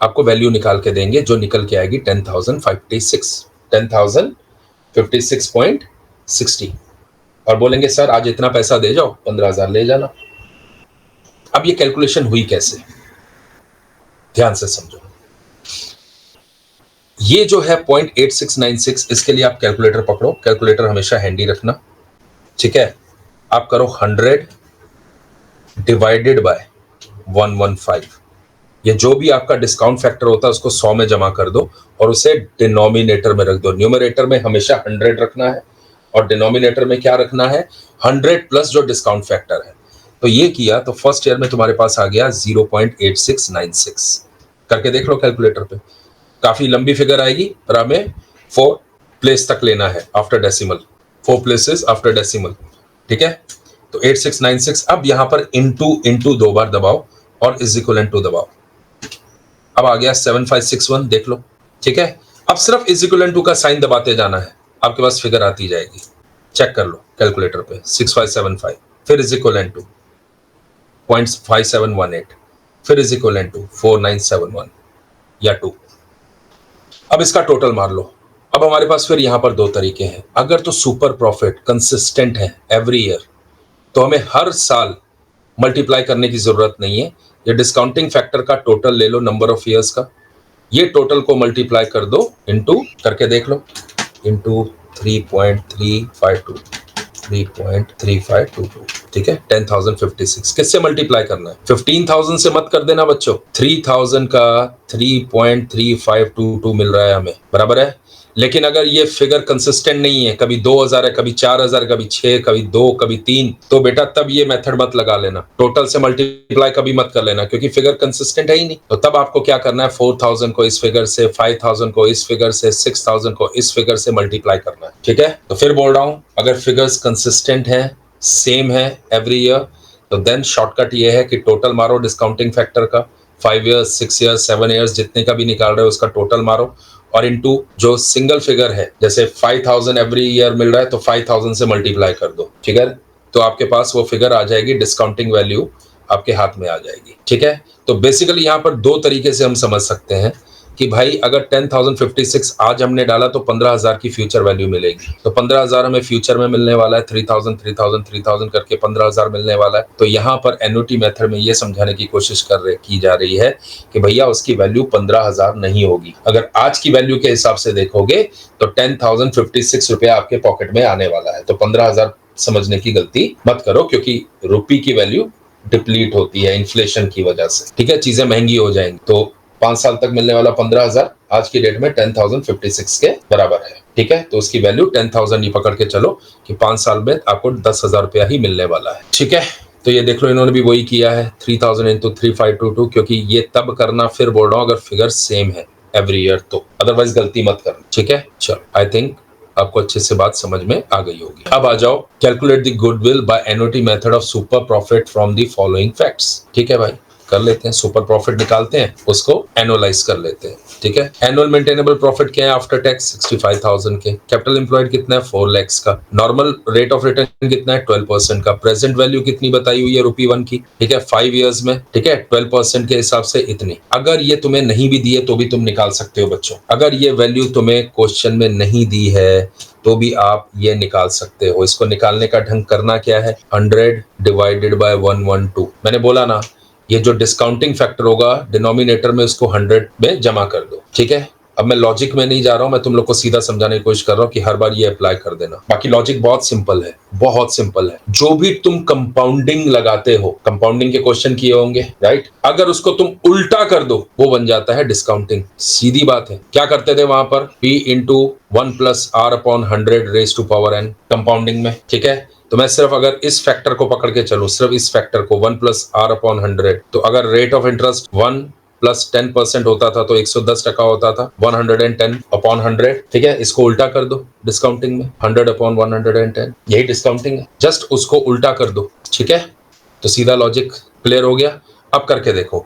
आपको वैल्यू निकाल के देंगे जो निकल के आएगी 10,056.60 और बोलेंगे सर आज इतना पैसा दे जाओ, 15,000 ले जाना। अब ये कैलकुलेशन हुई कैसे, ध्यान से समझो। ये जो है 0.8696, इसके लिए आप कैलकुलेटर पकड़ो, कैलकुलेटर हमेशा हैंडी रखना, ठीक है। आप करो 100 डिवाइडेड बाय 115। ये जो भी आपका डिस्काउंट फैक्टर होता है उसको 100 में जमा कर दो और उसे डिनोमिनेटर में रख दो। न्यूमरेटर में हमेशा 100 रखना है और डिनोमिनेटर में क्या रखना है, 100 प्लस जो डिस्काउंट फैक्टर है। तो ये किया तो फर्स्ट ईयर में तुम्हारे पास आ गया 0.8696। करके देख लो कैलकुलेटर पे, काफी लंबी फिगर आएगी, पर हमें 4 प्लेस तक लेना है after decimal, 4 places after decimal, ठीक है। तो 8696, अब यहां पर इंटू 2 बार दबाओ और इज इक्वल टू दबाओ। अब आ गया 7561, देख लो, ठीक है। अब सिर्फ इज इक्वल टू का साइन दबाते जाना है, आपके पास फिगर आती जाएगी, चेक कर लो कैलकुलेटर पे। 6575, फिर इज इक्वल टू 0.5718, फिर इज इक्वल टू 4971 या 2। अब इसका टोटल मार लो। अब हमारे पास फिर यहां पर 2 तरीके हैं। अगर तो सुपर प्रॉफिट कंसिस्टेंट है एवरी ईयर, तो हमें हर साल मल्टीप्लाई करने की जरूरत नहीं है। ये डिस्काउंटिंग फैक्टर का टोटल ले लो, नंबर ऑफ ईयर्स का, ये टोटल को मल्टीप्लाई कर दो, इनटू करके देख लो, इनटू 3.3522, ठीक है। 10,056 किससे मल्टीप्लाई करना है, 15,000 से मत कर देना बच्चों। 3,000 का 3.3522 मिल रहा है हमें, बराबर है। लेकिन अगर ये फिगर कंसिस्टेंट नहीं है, कभी 2,000 है, कभी 4,000, कभी 6, कभी 2, कभी 3, तो बेटा तब ये मेथड मत लगा लेना, टोटल से मल्टीप्लाई कभी मत कर लेना, क्योंकि फिगर कंसिस्टेंट है ही नहीं। तो तब आपको क्या करना है, 4,000 को इस फिगर से, 5,000 को इस फिगर से, 6,000 को इस फिगर से मल्टीप्लाई करना है, ठीक है। तो फिर बोल रहा हूं, अगर फिगर्स कंसिस्टेंट है, सेम है एवरी ईयर, तो देन शॉर्टकट ये है कि टोटल मारो डिस्काउंटिंग फैक्टर का, 5 ईयर्स, 6 ईयर्स, 7 ईयर्स, जितने का भी निकाल रहे हो उसका टोटल मारो, और इनटू जो सिंगल फिगर है, जैसे 5,000 एवरी ईयर मिल रहा है, तो 5,000 से मल्टीप्लाई कर दो, ठीक है। तो आपके पास वो फिगर आ जाएगी, डिस्काउंटिंग वैल्यू आपके हाथ में आ जाएगी। ठीक है, तो बेसिकली यहाँ पर दो तरीके से हम समझ सकते हैं कि भाई अगर 10,056 आज हमने डाला तो 15,000 की फ्यूचर वैल्यू मिलेगी, तो 15,000 हमें फ्यूचर में मिलने वाला है, 3,000 3,000 3,000 करके 15,000 मिलने वाला है। तो यहाँ पर एन्युटी मेथड में ये समझाने की कोशिश की जा रही है कि भैया उसकी वैल्यू 15,000 नहीं होगी। अगर आज की वैल्यू के हिसाब से देखोगे तो 10,056 रुपया आपके पॉकेट में आने वाला है। तो 15,000 समझने की गलती मत करो, क्योंकि रुपी की वैल्यू डिप्लीट होती है इन्फ्लेशन की वजह से। ठीक है, चीजें महंगी हो जाएंगी। तो 5 साल तक मिलने वाला 15,000 आज की डेट में 10,056 के बराबर है। ठीक है, तो उसकी वैल्यू 10,000 ही पकड़ के चलो कि 5 साल में आपको 10,000 रुपया ही मिलने वाला है। ठीक है, तो ये देख लो इन्होंने भी वही किया है, 3,000 इंटू 3,522, क्योंकि ये तब करना, फिर बोल रहा हूं अगर फिगर सेम है एवरी ईयर तो, अदरवाइज गलती मत करना। ठीक है, चलो आई थिंक आपको अच्छे से बात समझ में आ गई होगी। अब आ जाओ, calculate the goodwill by annuity method of super profit from the following facts. ठीक है भाई, कर लेते हैं, सुपर प्रॉफिट निकालते हैं, उसको एनुअलाइज कर लेते हैं। ठीक है, एनुअल मेंटेनेबल प्रॉफिट क्या है आफ्टर टैक्स 65,000 के, कैपिटल एम्प्लॉयड कितना है 4 लाख का, नॉर्मल रेट ऑफ रिटर्न कितना है 12% का, प्रेजेंट वैल्यू कितनी बताई हुई है ₹1 की, ठीक है 5 इयर्स में, ठीक है 12% के हिसाब से इतनी। अगर ये तुम्हें नहीं भी दिए तो भी तुम निकाल सकते हो बच्चों, अगर ये वैल्यू तुम्हें क्वेश्चन में नहीं दी है तो भी आप ये निकाल सकते हो। इसको निकालने का ढंग करना क्या है, 100 डिवाइडेड बाय 112। मैंने बोला ना, ये जो डिस्काउंटिंग फैक्टर होगा डिनोमिनेटर में उसको 100 में जमा कर दो। ठीक है, अब मैं लॉजिक में नहीं जा रहा हूं, मैं तुम लोग को सीधा समझाने की कोशिश कर रहा हूं कि हर बार ये अप्लाई कर देना। बाकी लॉजिक बहुत सिंपल है, बहुत सिंपल है। जो भी तुम कंपाउंडिंग लगाते हो, कंपाउंडिंग के क्वेश्चन किए होंगे राइट, अगर उसको तुम उल्टा कर दो वो बन जाता है डिस्काउंटिंग। सीधी बात है। क्या करते थे वहां पर, P into 1 plus R upon 100 raise to power n compounding में। ठीक है, तो मैं सिर्फ अगर इस फैक्टर को पकड़ के चलूं, सिर्फ इस फैक्टर को 1 प्लस R अपॉन 100, तो अगर रेट ऑफ इंटरेस्ट 1 प्लस 10% होता था तो 110% होता था, 110 अपॉन 100। ठीक है, इसको उल्टा कर दो डिस्काउंटिंग में, 100 अपॉन 110, यही डिस्काउंटिंग है, जस्ट उसको उल्टा कर दो। ठीक है, तो सीधा लॉजिक क्लियर हो गया। अब करके देखो,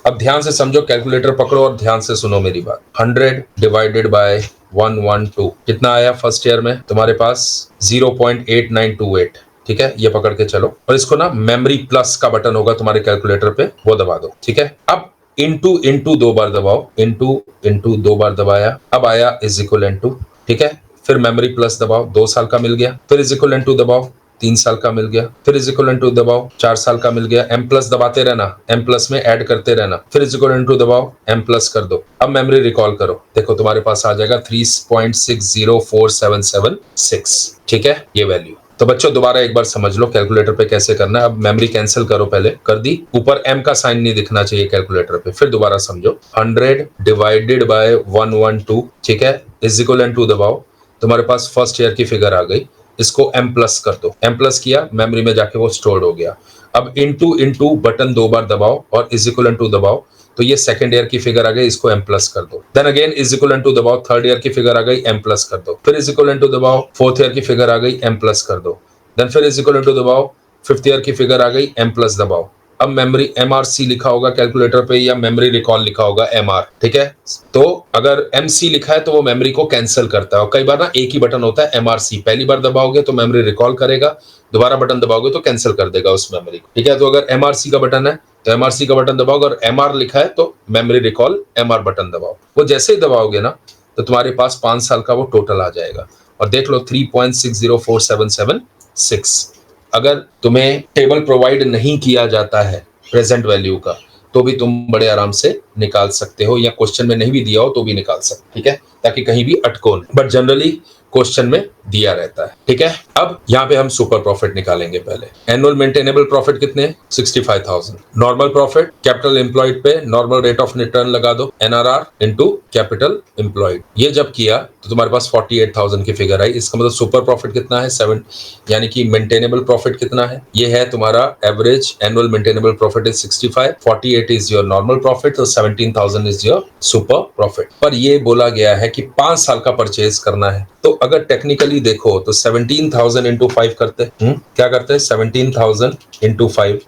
अब ध्यान से समझो, कैलकुलेटर पकड़ो और ध्यान से सुनो मेरी बात। 100 डिवाइडेड बाय 112 कितना आया फर्स्ट ईयर में तुम्हारे पास, 0.8928। ठीक है, ये पकड़ के चलो और इसको ना मेमोरी प्लस का बटन होगा तुम्हारे कैलकुलेटर पे, वो दबा दो। ठीक है, अब इंटू 2 बार दबाओ, इंटू 2 बार दबाया, अब आया इज इक्वल इनटू। ठीक है, फिर मेमोरी प्लस दबाओ, 2 साल का मिल गया, फिर इज इक्वल इनटू दबाओ, 3 साल का मिल गया, फिर इज इक्वल इनटू दबाओ, 4 साल का मिल गया, एम प्लस दबाते रहना, एम प्लस में ऐड करते रहना, फिर इज इक्वल इनटू दबाओ, एम प्लस कर दो। अब मेमोरी रिकॉल करो, देखो तुम्हारे पास आ जाएगा 3.604776। ठीक है, ये वैल्यू। तो बच्चों दोबारा एक बार समझ लो कैलकुलेटर पे कैसे करना है। अब मेमोरी कैंसिल करो, पहले कर दी, ऊपर एम का साइन नहीं दिखना चाहिए कैलकुलेटर पे। फिर दोबारा समझो, 100 डिवाइडेड बाय 112, ठीक है, इज इक्वल इनटू दबाओ, तुम्हारे पास फर्स्ट ईयर की फिगर आ गई, इसको एम प्लस कर दो, एम प्लस किया, मेमोरी में जाके वो स्टोर्ड हो गया। अब इंटू बटन 2 बार दबाओ और इज इक्वल इनटू दबाओ, तो ये सेकंड ईयर की फिगर आ गई, इसको एम प्लस कर दो। Then again is equal into दबाओ, थर्ड ईयर की फिगर आ गई, एम प्लस कर दो। फिर इज इक्वल इनटू दबाओ, फोर्थ ईयर की फिगर आ गई, एम प्लस कर दो। देन फिर इज इक्वल इनटू दबाओ, फिफ्थ ईयर की फिगर आ गई, एम प्लस दबाओ। अब मेमोरी MRC लिखा होगा कैलकुलेटर पे या मेमोरी रिकॉल लिखा होगा MR। ठीक है, तो अगर MC लिखा है तो वो मेमोरी को कैंसिल करता है, और कई बार ना एक ही बटन होता है MRC, पहली बार दबाओगे तो मेमोरी रिकॉल करेगा, दोबारा बटन दबाओगे तो कैंसिल कर देगा उस मेमोरी को। ठीक है, तो अगर MRC का बटन है तो MRC का बटन दबाओ, अगर MR लिखा है तो मेमोरी रिकॉल MR बटन दबाओ। वो जैसे ही दबाओगे ना तो तुम्हारे पास 5 साल का वो टोटल आ जाएगा। और देख लो 3.604776। अगर तुम्हें टेबल प्रोवाइड नहीं किया जाता है प्रेजेंट वैल्यू का तो भी तुम बड़े आराम से निकाल सकते हो, या क्वेश्चन में नहीं भी दिया हो तो भी निकाल सकते हो। ठीक है, ताकि कहीं भी अटको नहीं, बट जनरली क्वेश्चन में दिया रहता है। ठीक है, अब यहाँ पे हम सुपर प्रॉफिट निकालेंगे। पहले एनुअल मेंटेनेबल प्रॉफिट कितने, 65,000। नॉर्मल प्रॉफिट कैपिटल एम्प्लॉयड पे नॉर्मल रेट ऑफ रिटर्न लगा दो, NRR इंटू कैपिटल एम्प्लॉयड। ये जब किया तो तुम्हारे पास 48,000 की फिगर आई। इसका मतलब सुपर प्रॉफिट कितना है 7, यानी कि मेंटेनेबल प्रॉफिट कितना है, ये है तुम्हारा average annual maintainable profit is 65, 48 is your normal profit, तो 17,000 इज योर सुपर प्रॉफिट। पर ये बोला गया है कि 5 साल का परचेज करना है, तो अगर टेक्निकली देखो तो 17,000 इंटू 5 करते, क्या करते, 17,000 इंटू 5,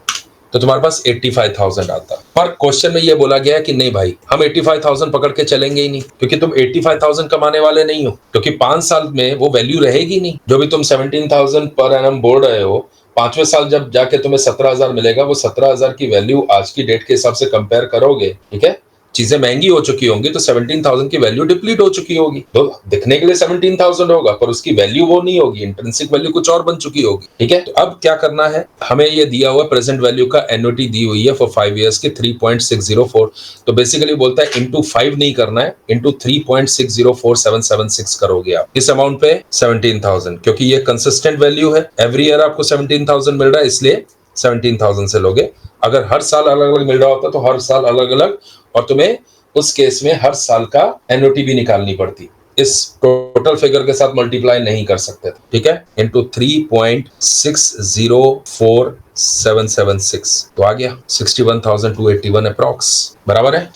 तो तुम्हारे पास 85,000 आता। पर क्वेश्चन में ये बोला गया है कि नहीं भाई, हम 85,000 पकड़ के चलेंगे ही नहीं, क्योंकि तुम 85,000 कमाने वाले नहीं हो, क्योंकि 5 साल में वो वैल्यू रहेगी नहीं। जो भी तुम 17,000 पर एनम बोल रहे हो, 5वें साल जब जाके तुम्हें 17,000 मिलेगा, वो 17,000 की वैल्यू आज की डेट के हिसाब से कंपेयर करोगे, ठीक है, चीजें महंगी हो चुकी होंगी तो 17,000 की वैल्यू डिप्लीट हो चुकी होगी। तो दिखने के लिए 17,000 होगा पर उसकी वैल्यू वो नहीं होगी, इंट्रिंसिक वैल्यू कुछ और बन चुकी होगी, ठीक है। तो अब क्या करना है, हमें ये दिया हुआ प्रेजेंट वैल्यू का एन्युटी दी हुई है फॉर 5 इयर्स की 3.604। तो बेसिकली बोलता है इंटू 5 नहीं करना है, इंटू 3.604776 करोगे आप इस अमाउंट पे 17,000, क्योंकि ये कंसिस्टेंट वैल्यू है, एवरी ईयर आपको 17,000 मिल रहा है इसलिए 17,000 से लोगे। अगर हर साल अलग अलग मिल रहा होता तो हर साल अलग अलग, और तुम्हें उस केस में हर साल का एन्युटी भी निकालनी पड़ती, इस टोटल फिगर के साथ मल्टीप्लाई नहीं कर सकते थे, ठीक है, इंटू 3.604776 तो आ गया 61,281 अप्रॉक्स, बराबर है,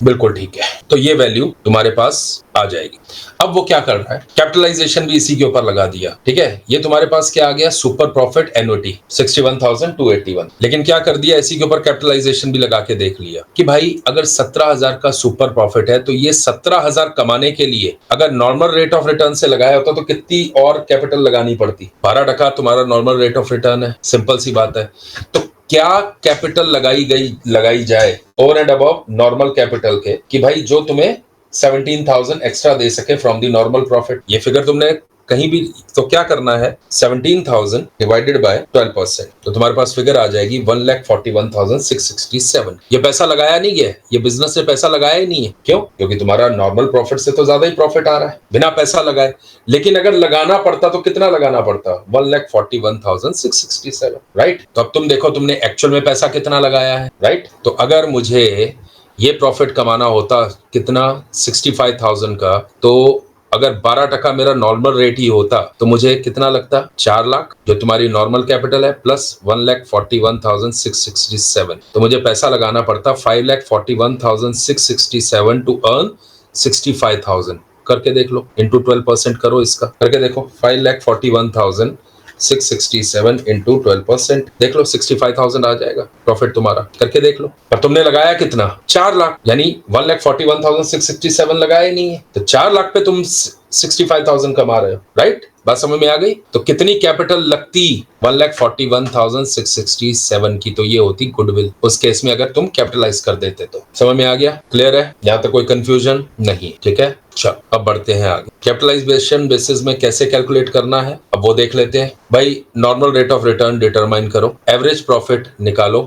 बिल्कुल ठीक है। तो ये वैल्यू तुम्हारे पास आ जाएगी। अब वो क्या कर रहा है, कैपिटलाइजेशन भी इसी के ऊपर लगा दिया, ठीक है। ये तुम्हारे पास क्या आ गया, सुपर प्रॉफिट एन्युटी 61,281, लेकिन क्या कर दिया, इसी के ऊपर कैपिटलाइजेशन भी लगा के देख लिया कि भाई अगर 17,000 का सुपर प्रॉफिट है तो ये 17,000 कमाने के लिए अगर नॉर्मल रेट ऑफ रिटर्न से लगाया होता तो कितनी और कैपिटल लगानी पड़ती, 12% तुम्हारा नॉर्मल रेट ऑफ रिटर्न है, सिंपल सी बात है। तो क्या कैपिटल लगाई जाए over and above normal capital के, कि भाई जो तुम्हें 17,000 एक्स्ट्रा दे सके फ्रॉम द नॉर्मल प्रॉफिट। ये फिगर तुमने कहीं भी, तो क्या करना है, 17,000 डिवाइडेड बाय 12%, तो तुम्हारे पास फिगर आ जाएगी 1,41,667। ये पैसा लगाया नहीं है, ये बिजनेस से पैसा लगाया ही नहीं है, क्यों, क्योंकि तुम्हारा नॉर्मल प्रॉफिट से तो ज्यादा ही प्रॉफिट आ रहा है बिना पैसा लगाए। लेकिन अगर लगाना पड़ता तो कितना लगाना पड़ता, 1,41,667, राइट। तो अब तुम देखो तुमने एक्चुअल में पैसा कितना लगाया है, राइट। तो अगर मुझे ये प्रॉफिट कमाना होता कितना, 65,000 का, तो अगर 12% मेरा नॉर्मल रेट ही होता तो मुझे कितना लगता, 4 लाख, जो तुम्हारी नॉर्मल कैपिटल है, प्लस 1,41,667, तो मुझे पैसा लगाना पड़ता 5,41,667 टू अर्न 65,000। करके देख लो, इंटू 12% करो, इसका करके देखो, 5,41,667 इंटू 12%, देख लो 65,000 आ जाएगा प्रॉफिट तुम्हारा, करके देख लो। पर तुमने लगाया कितना, 4 लाख, यानी 1,41,667 लगाया ही नहीं है, तो 4 लाख पे तुम 65,000 कमा रहे हो, राइट। बात समझ में आ गई। तो कितनी कैपिटल लगती, 1,41,667 की, तो ये होती गुडविल उस केस में अगर तुम कैपिटलाइज कर देते तो। समझ में आ गया, क्लियर है, यहाँ तक कोई कंफ्यूजन नहीं, ठीक है। चलो अब बढ़ते हैं आगे, कैपिटलाइजेशन बेसिस में कैसे कैलकुलेट करना है अब वो देख लेते हैं। भाई normal rate of return determine करो, एवरेज प्रॉफिट निकालो,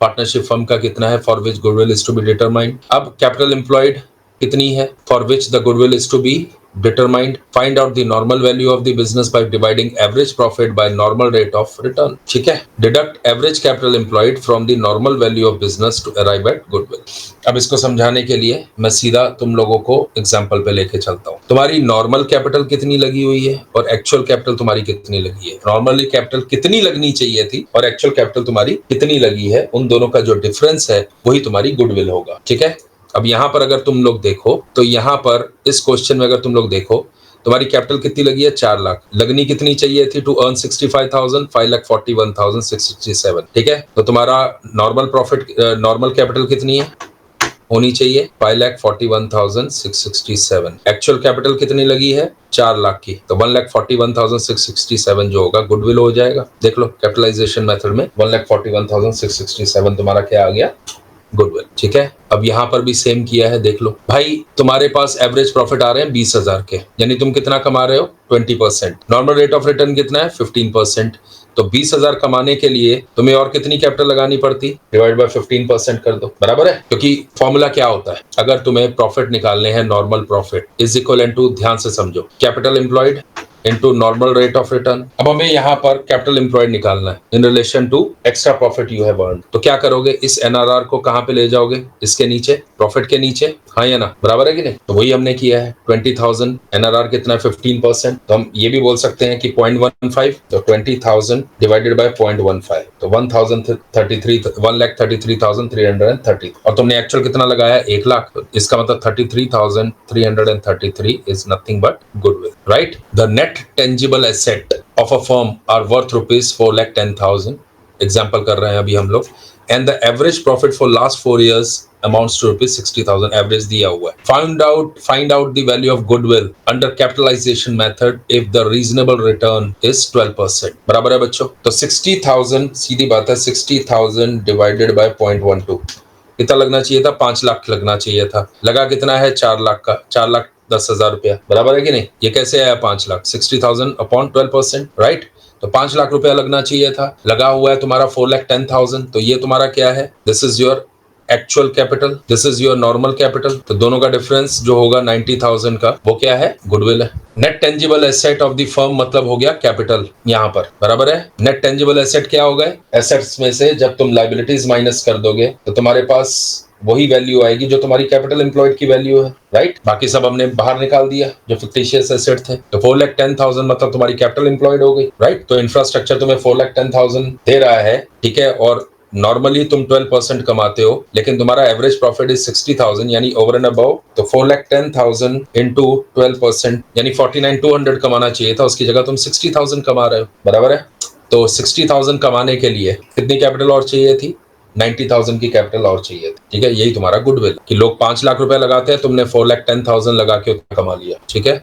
पार्टनरशिप फर्म का कितना है for which goodwill is to be determined. अब कैपिटल एम्प्लॉयड कितनी है for which the goodwill is to be determined, find out the normal value of the business by dividing average profit by normal rate of return, ठीक है। deduct average capital employed from the normal value of business to arrive at goodwill। अब इसको समझाने के लिए मैं सीधा तुम लोगों को एग्जांपल पे लेके चलता हूँ। तुम्हारी नॉर्मल कैपिटल कितनी लगी हुई है और एक्चुअल कैपिटल तुम्हारी कितनी लगी है, नॉर्मली कैपिटल कितनी लगनी चाहिए थी और एक्चुअल कैपिटल तुम्हारी कितनी लगी है, उन दोनों का जो डिफरेंस है वही तुम्हारी गुडविल होगा, ठीक है। अब यहां पर अगर तुम लोग देखो तो यहां पर इस क्वेश्चन में अगर तुम लोग देखो तुम्हारी कैपिटल कितनी लगी है, 4 लाख, लगनी कितनी चाहिए थी टू अर्न 65,000, 5,41,667, ठीक है। तो तुम्हारा नॉर्मल प्रॉफिट, नॉर्मल कैपिटल कितनी है होनी चाहिए, 5,41,667। एक्चुअल कैपिटल कितनी लगी है, 4 लाख की, तो 1,41,667 जो होगा गुडविल हो जाएगा। देख लो कैपिटलाइजेशन मेथड में 1,41,667 तुम्हारा क्या आ गया, गुडविल, ठीक है। अब यहां पर भी सेम किया है, देख लो भाई तुम्हारे पास एवरेज प्रॉफिट आ रहे हैं 20,000 के, यानी तुम कितना कमा रहे हो, 20%। नॉर्मल रेट ऑफ रिटर्न कितना है, 15%। तो 20,000 कमाने के लिए तुम्हें और कितनी कैपिटल लगानी पड़ती, डिवाइड बाय 15% कर दो, बराबर है। क्योंकि फॉर्मूला क्या होता है, अगर तुम्हें प्रॉफिट निकालने हैं, normal profit is equal to, ध्यान से समझो, capital employed into normal rate of return. अब हमें यहाँ पर कैपिटल एम्प्लॉयड निकालना है in relation to extra profit you have earned. तो क्या करोगे, इस एनआरआर को कहाँ पे ले जाओगे, इसके नीचे, प्रॉफिट के नीचे, हाँ या ना, बराबर है कि नहीं। तो वही हमने किया है, 20,000, एनआरआर कितना है 15%, तो हम ये भी बोल सकते हैं कि 0.15, तो 20,000 डिवाइडेड बाय 0.15, तो 1,33,330, और तुमने एक्चुअल कितना लगाया, 1 लाख, इसका मतलब 33,333 is nothing but goodwill, right. The net tangible asset of a firm are worth rupees 4,10,000, example कर रहे हैं अभी हम लोग, and the average profit for last 4 years amounts to ₹60,000 average दिया हुआ है। Find out the value of goodwill under capitalisation method if the reasonable return is 12%। बराबर है बच्चों? तो 60,000 सीधी बात है, 60,000 डिवाइडेड बाय 0.12 कितना लगना चाहिए था? 5 लाख लगना चाहिए था। लगा कितना है? 4 लाख का, 4,10,000 रुपया। बराबर है कि नहीं? ये कैसे आया 5 लाख? 60,000 upon 12%, right? तो 5 लाख रुपया लगना चाहिए था, लगा हुआ है तुम्हारा 4,10,000। तो ये तुम्हारा क्या है? This is your actual capital, this is your normal capital. तो दोनों का डिफरेंस जो होगा 90,000 का, वो क्या है? गुडविल है। Net tangible asset of the firm मतलब हो गया कैपिटल यहां पर। बराबर है? नेट टेंजिबल एसेट क्या हो गए? एसेट्स में से जब तुम लाइबिलिटीज माइनस कर दोगे तो तुम्हारे पास वही वैल्यू आएगी जो तुम्हारी कैपिटल एम्प्लॉयड की वैल्यू है, राइट? बाकी सब हमने बाहर निकाल दिया जो फिक्टिशियस एसेट थे। तो 4,10,000 मतलब तुम्हारी कैपिटल एम्प्लॉयड हो गई, राइट? तो इंफ्रास्ट्रक्चर तुम्हें 4,10,000 दे रहा है, ठीक है? और नॉर्मली तुम 12% कमाते हो, लेकिन तुम्हारा एवरेज प्रॉफिट इज 60,000 यानी ओवर एंड अबव। तो 4,10,000 इंटू 12% यानी 49,200 कमाना चाहिए था, उसकी जगह तुम 60,000 कमा रहे हो। बराबर है? तो 60,000 कमाने के लिए कितनी कैपिटल और चाहिए थी? 90,000 की कैपिटल और चाहिए थी, ठीक है? यही तुम्हारा गुडविल कि लोग 5 लाख रुपए लगाते हैं, तुमने 4,10,000 लगा के उतना कमा लिया, ठीक है?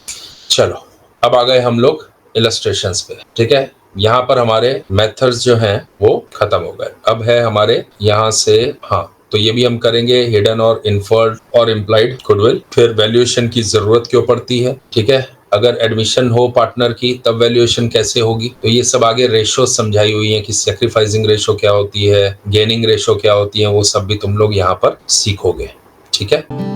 चलो अब आ गए हम लोग इलस्ट्रेशंस पे, ठीक है? यहाँ पर हमारे मेथड्स जो हैं वो खत्म हो गए। अब है हमारे यहाँ से, हाँ, तो ये भी हम करेंगे, हिडन और इन्फर्ड और इम्प्लाइड गुडविल। फिर वैल्यूएशन की जरूरत क्यों पड़ती है, ठीक है? अगर एडमिशन हो पार्टनर की तब वैल्यूएशन कैसे होगी, तो ये सब आगे रेशो समझाई हुई है कि सैक्रिफाइसिंग रेशो क्या होती है, गेनिंग रेशो क्या होती है, वो सब भी तुम लोग यहाँ पर सीखोगे, ठीक है?